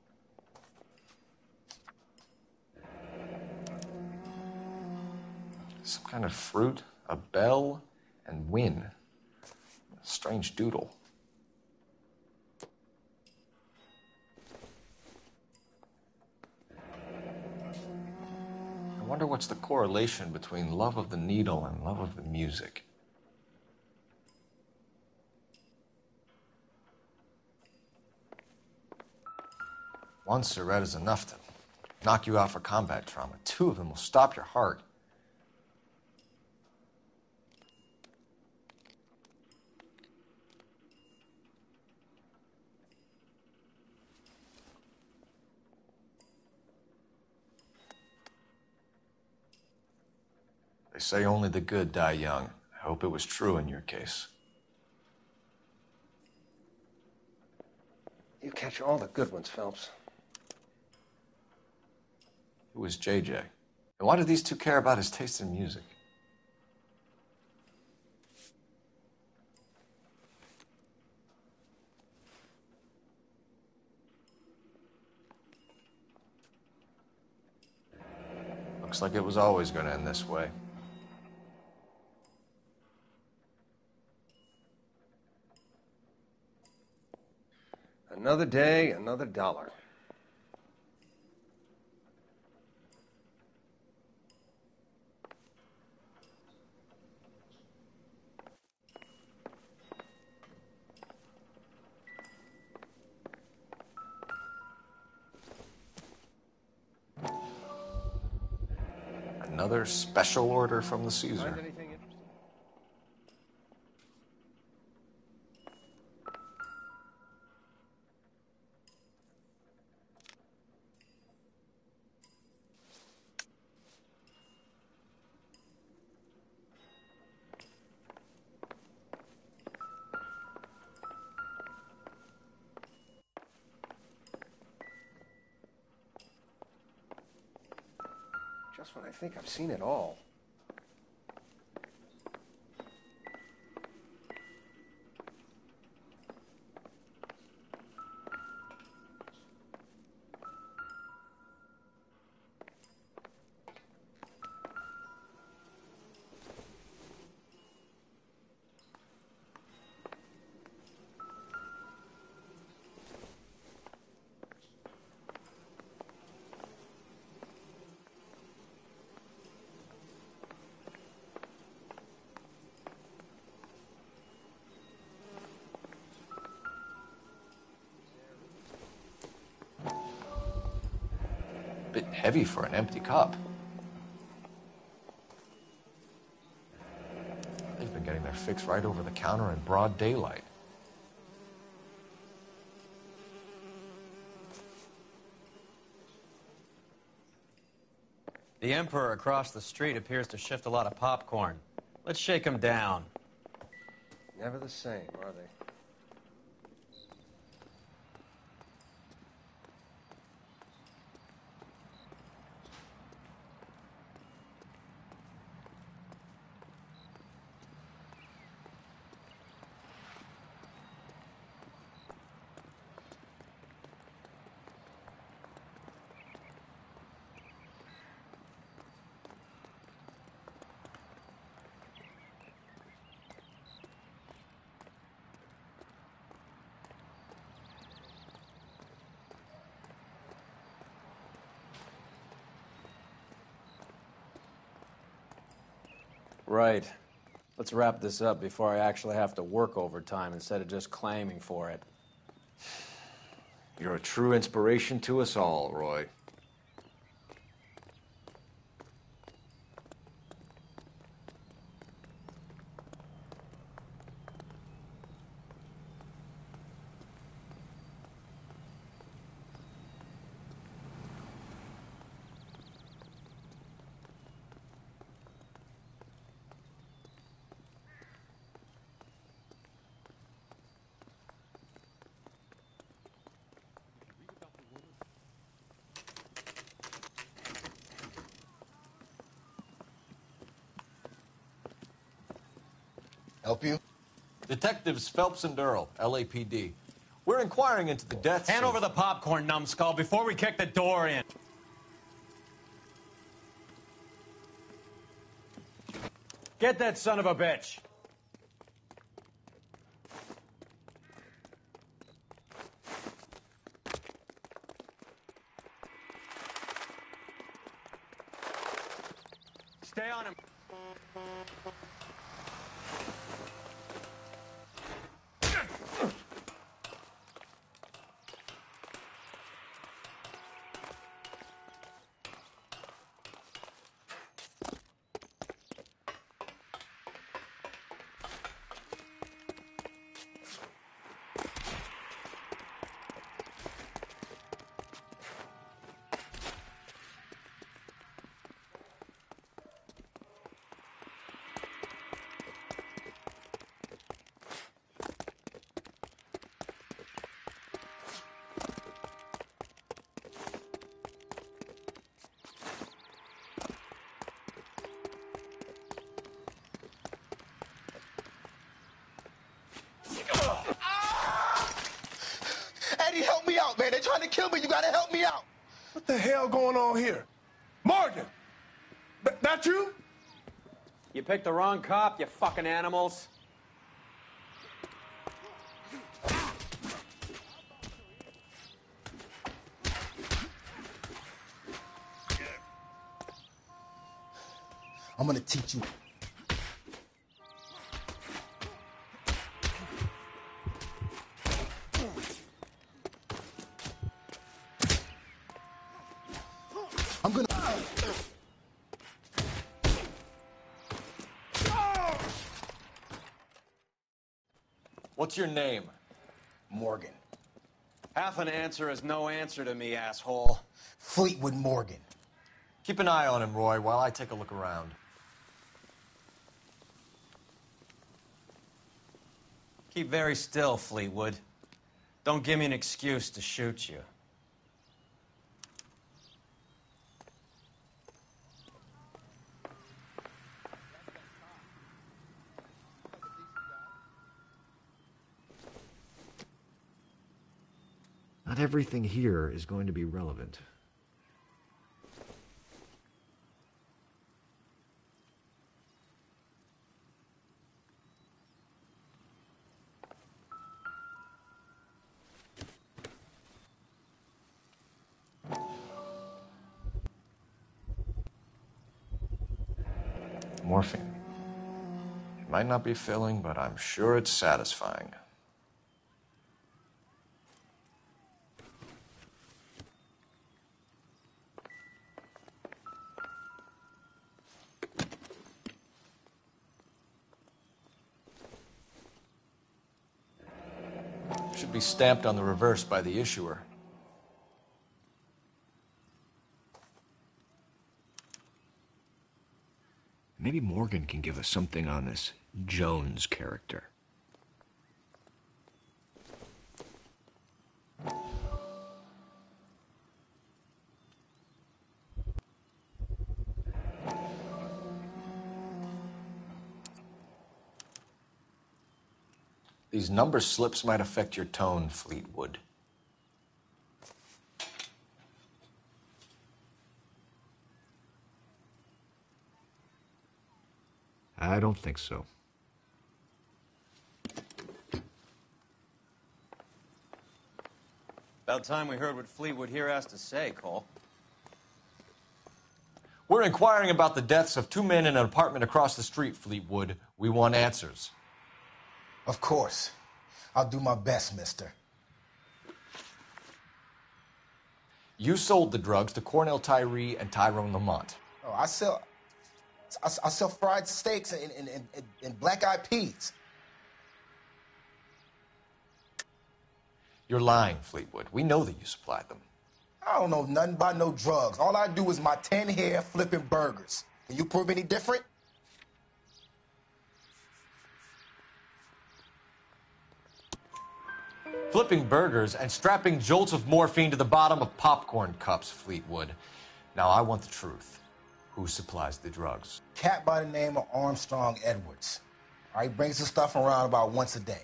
Some kind of fruit, a bell, and win. A strange doodle. I wonder what's the correlation between love of the needle and love of the music. One cigarette is enough to knock you out for combat trauma. Two of them will stop your heart. They say only the good die young. I hope it was true in your case. You catch all the good ones, Phelps. Who was JJ? And why do these two care about his taste in music? Looks like it was always going to end this way. Another day, another dollar. Another special order from the Caesar. Find anything interesting? Just when I think I've seen it all. Bit heavy for an empty cup. They've been getting their fix right over the counter in broad daylight. The Emperor across the street appears to shift a lot of popcorn. Let's shake him down. Never the same, are they? Right. Let's wrap this up before I actually have to work overtime instead of just claiming for it. You're a true inspiration to us all, Roy. Help you? Detectives Phelps and Earl, LAPD. We're inquiring into the deaths Hand of... over the popcorn, numbskull, before we kick the door in. Get that son of a bitch. Stay on him. Eddie, help me out, man. They're trying to kill me. You gotta help me out. What the hell going on here? Morgan! That you? You picked the wrong cop, you fucking animals. I'm gonna teach you. I'm gonna... What's your name? Morgan. Half an answer is no answer to me, asshole. Fleetwood Morgan. Keep an eye on him, Roy, while I take a look around. Keep very still, Fleetwood. Don't give me an excuse to shoot you. Not everything here is going to be relevant. Morphine. It might not be filling, but I'm sure it's satisfying. Should be stamped on the reverse by the issuer. Maybe Morgan can give us something on this Jones character. These number slips might affect your tone, Fleetwood. I don't think so. About time we heard what Fleetwood here has to say, Cole. We're inquiring about the deaths of 2 men in an apartment across the street, Fleetwood. We want answers. Of course. I'll do my best, mister. You sold the drugs to Cornell Tyree and Tyrone Lamont. Oh, I sell fried steaks and black-eyed peas. You're lying, Fleetwood. We know that you supplied them. I don't know nothing about no drugs. All I do is my 10 hair flipping burgers. Can you prove any different? Flipping burgers and strapping jolts of morphine to the bottom of popcorn cups, Fleetwood. Now, I want the truth. Who supplies the drugs? Cat by the name of Armstrong Edwards. All right, brings the stuff around about once a day.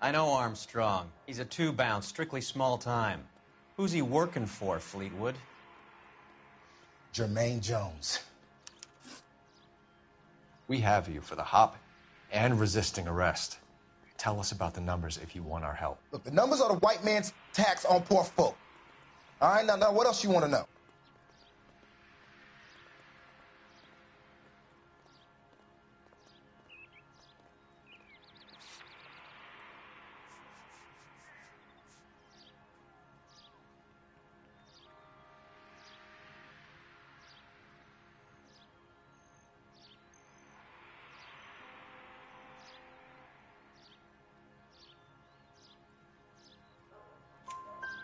I know Armstrong. He's a two-bounce, strictly small time. Who's he working for, Fleetwood? Jermaine Jones. We have you for the hop and resisting arrest. Tell us about the numbers if you want our help. Look, the numbers are the white man's tax on poor folk. All right, now what else you want to know?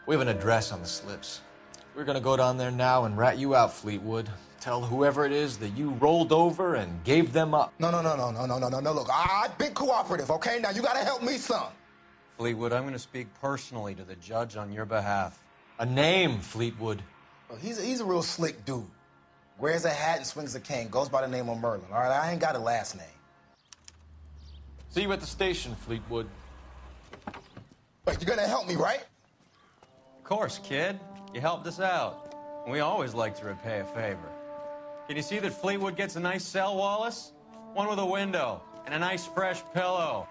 We have an address on the slips. We're gonna go down there now and rat you out, Fleetwood. Tell whoever it is that you rolled over and gave them up. No. Look, I've been cooperative, okay? Now you gotta help me some. Fleetwood, I'm going to speak personally to the judge on your behalf. A name, Fleetwood. Well, he's a real slick dude. Wears a hat and swings a cane. Goes by the name of Merlin. All right, I ain't got a last name. See you at the station, Fleetwood. But you're gonna help me, right? Of course, kid. You helped us out. We always like to repay a favor. Can you see that Fleetwood gets a nice cell, Wallace? One with a window and a nice fresh pillow.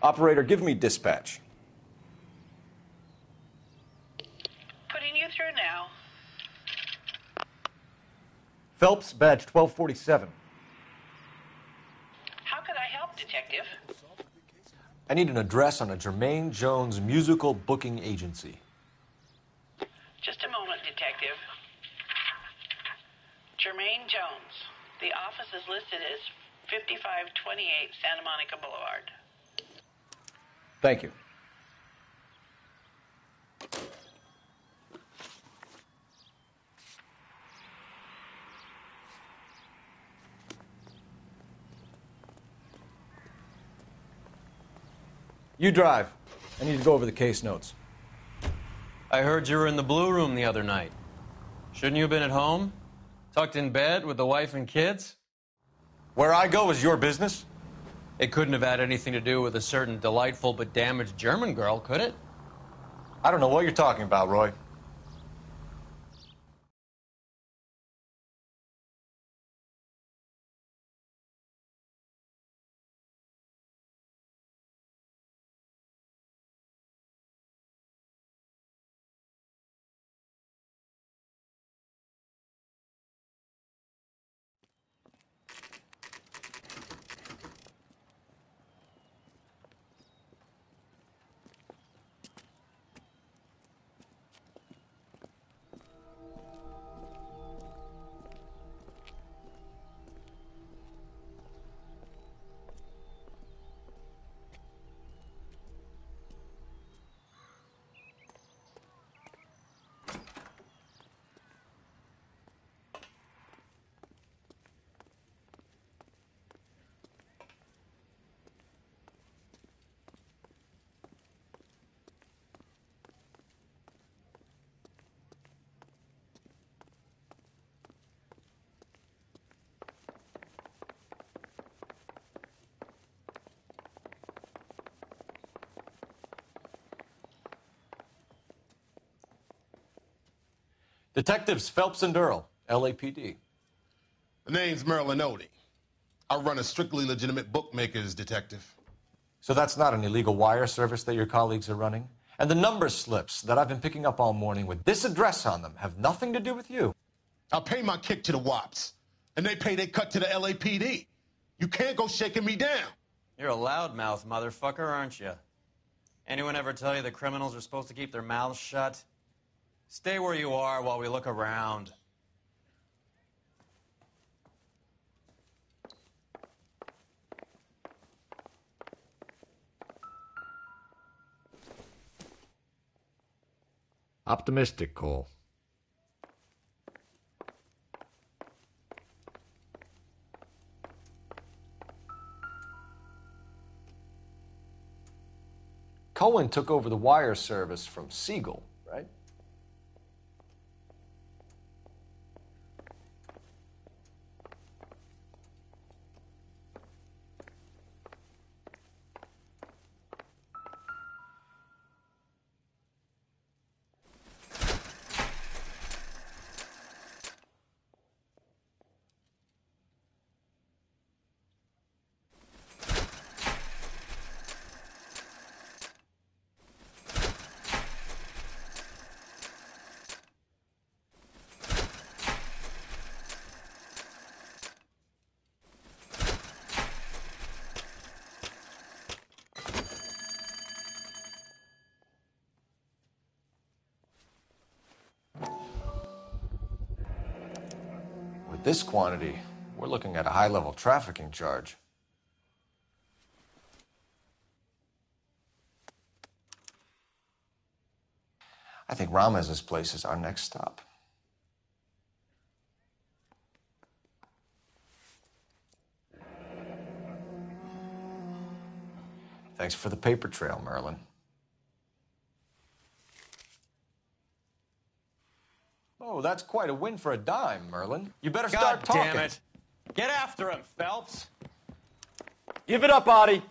Operator, give me dispatch. Putting you through now. Phelps, badge 1247. How could I help, Detective? I need an address on a Jermaine Jones musical booking agency. Just a moment, Detective. Jermaine Jones. The office is listed as 5528 Santa Monica Boulevard. Thank you. You drive. I need to go over the case notes. I heard you were in the Blue Room the other night. Shouldn't you have been at home? Tucked in bed with the wife and kids? Where I go is your business? It couldn't have had anything to do with a certain delightful but damaged German girl, could it? I don't know what you're talking about, Roy. Detectives Phelps and Earl, LAPD. The name's Merlin Odie. I run a strictly legitimate bookmakers detective. So that's not an illegal wire service that your colleagues are running? And the number slips that I've been picking up all morning with this address on them have nothing to do with you? I'll pay my kick to the Wops, and they pay their cut to the LAPD. You can't go shaking me down. You're a loudmouth motherfucker, aren't you? Anyone ever tell you that criminals are supposed to keep their mouths shut? Stay where you are while we look around. Optimistic, Cole. Cohen took over the wire service from Siegel, right? With this quantity, we're looking at a high-level trafficking charge. I think Ramez's place is our next stop. Thanks for the paper trail, Merlin. Oh, that's quite a win for a dime, Merlin. You better start talking. God damn it. Get after him, Phelps. Give it up, Audie.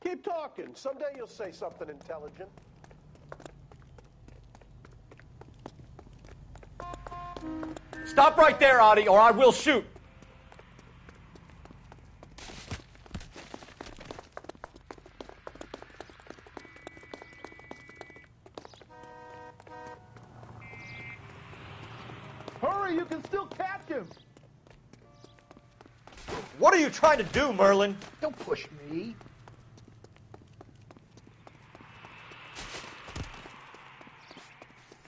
Keep talking. Someday you'll say something intelligent. Stop right there, Audie, or I will shoot. Hurry, you can still catch him. What are you trying to do, Merlin? Don't push me.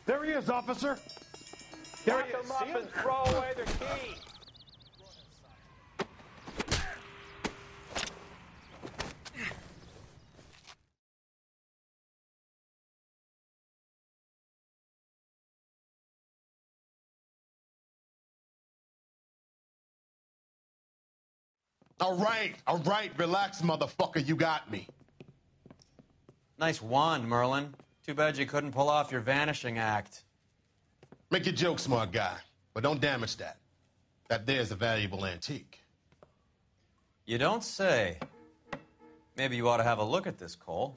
There he is, officer. There he is. Lock them up and throw away their key. All right, relax, motherfucker, you got me. Nice wand, Merlin. Too bad you couldn't pull off your vanishing act. Make your joke, smart guy, but don't damage that. That there's a valuable antique. You don't say. Maybe you ought to have a look at this, Cole.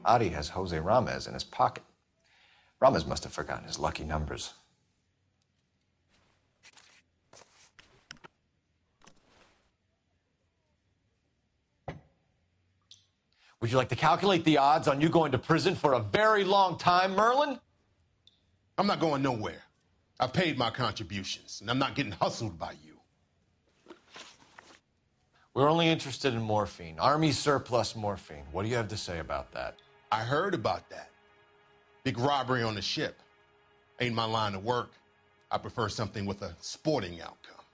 Audie has Jose Ramez in his pocket. Ramez must have forgotten his lucky numbers. Would you like to calculate the odds on you going to prison for a very long time, Merlin? I'm not going nowhere. I've paid my contributions, and I'm not getting hustled by you. We're only interested in morphine. Army surplus morphine. What do you have to say about that? I heard about that. Big robbery on the ship. Ain't my line of work. I prefer something with a sporting outcome.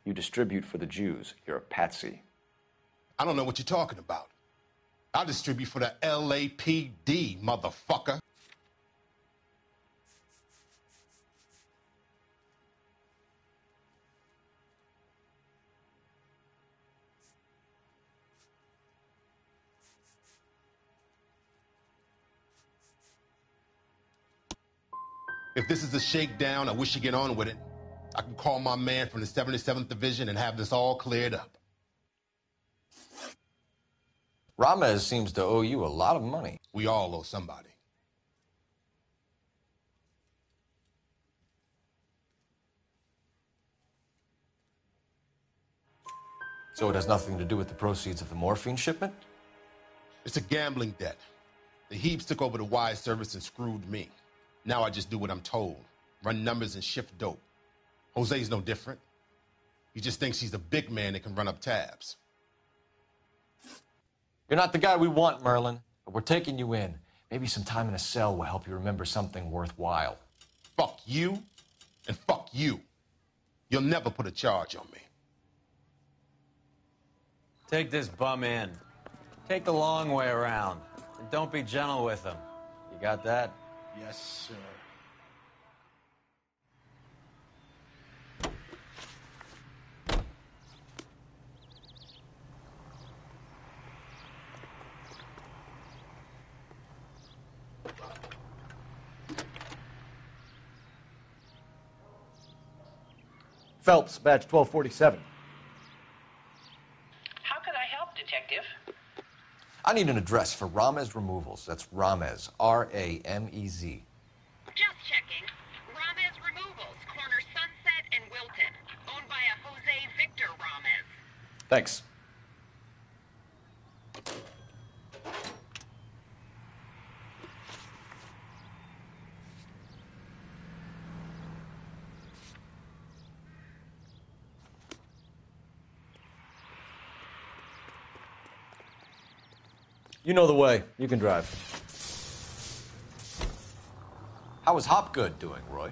You distribute for the Jews. You're a patsy. I don't know what you're talking about. I'll distribute for the LAPD, motherfucker. If this is a shakedown, I wish you get on with it. I can call my man from the 77th Division and have this all cleared up. Ramez seems to owe you a lot of money. We all owe somebody. So it has nothing to do with the proceeds of the morphine shipment? It's a gambling debt. The Heaps took over the wire service and screwed me. Now I just do what I'm told. Run numbers and shift dope. Jose's no different. He just thinks he's the big man that can run up tabs. You're not the guy we want, Merlin, but we're taking you in. Maybe some time in a cell will help you remember something worthwhile. Fuck you, and fuck you. You'll never put a charge on me. Take this bum in. Take the long way around. And don't be gentle with him. You got that? Yes, sir. Phelps, badge 1247. How can I help, Detective? I need an address for Ramez Removals. That's Ramez, R-A-M-E-Z. Just checking. Ramez Removals, corner Sunset and Wilton. Owned by a Jose Victor Ramez. Thanks. You know the way. You can drive. How is Hopgood doing, Roy?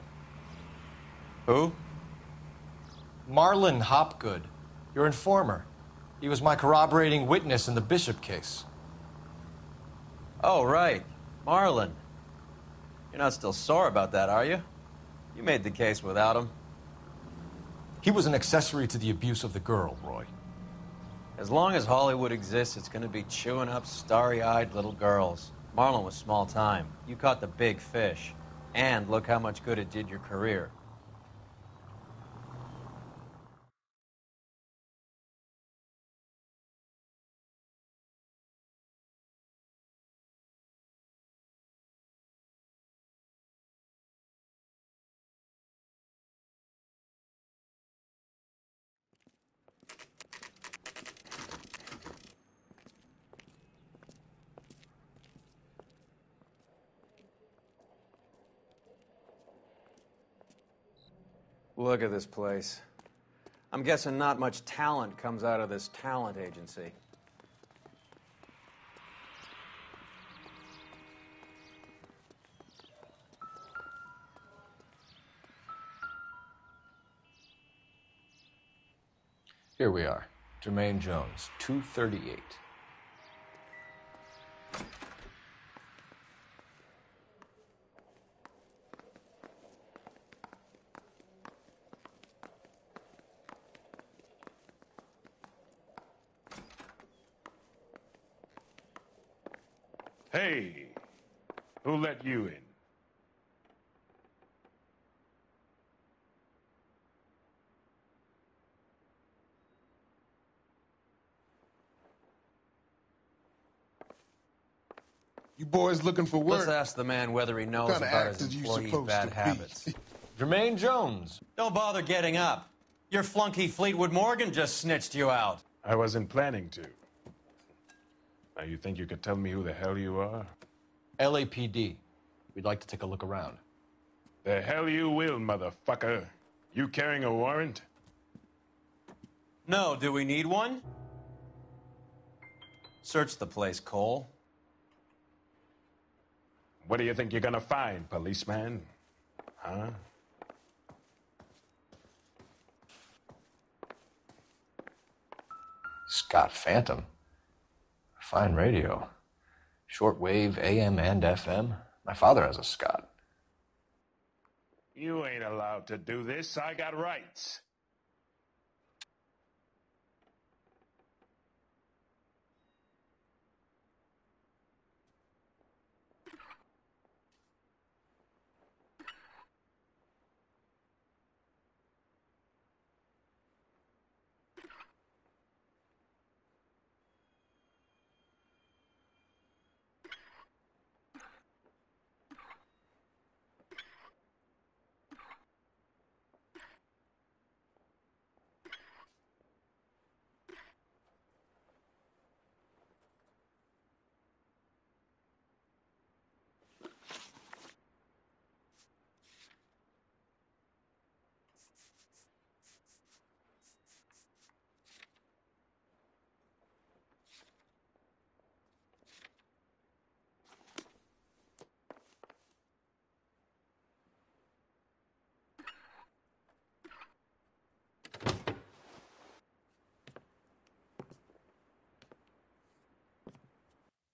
Who? Marlon Hopgood, your informer. He was my corroborating witness in the Bishop case. Oh, right. Marlon. You're not still sore about that, are you? You made the case without him. He was an accessory to the abuse of the girl, Roy. As long as Hollywood exists, it's going to be chewing up starry-eyed little girls. Marlon was small time. You caught the big fish. And look how much good it did your career. Look at this place. I'm guessing not much talent comes out of this talent agency. Here we are. Jermaine Jones, 238. Hey, who let you in? You boys looking for work? Let's ask the man whether he knows What kind of about act his is you employees' supposed bad to be? habits. Jermaine Jones. Don't bother getting up. Your flunky Fleetwood Morgan just snitched you out. I wasn't planning to. Now, you think you could tell me who the hell you are? LAPD. We'd like to take a look around. The hell you will, motherfucker. You carrying a warrant? No, do we need one? Search the place, Cole. What do you think you're gonna find, policeman? Huh? Scott Phantom. Fine radio. Shortwave, AM and FM. My father has a Scott. You ain't allowed to do this. I got rights.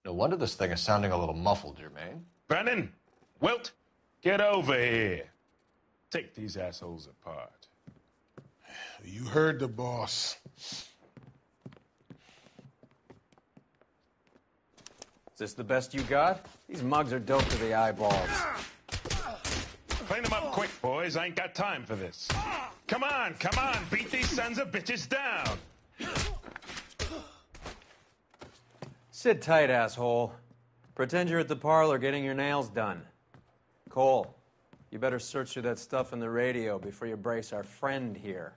No wonder this thing is sounding a little muffled, Jermaine. Brennan, Wilt, get over here. Take these assholes apart. You heard the boss. Is this the best you got? These mugs are dope to the eyeballs. Clean them up quick, boys. I ain't got time for this. Come on, beat these sons of bitches down. Sit tight, asshole. Pretend you're at the parlor getting your nails done. Cole, you better search through that stuff in the radio before you brace our friend here.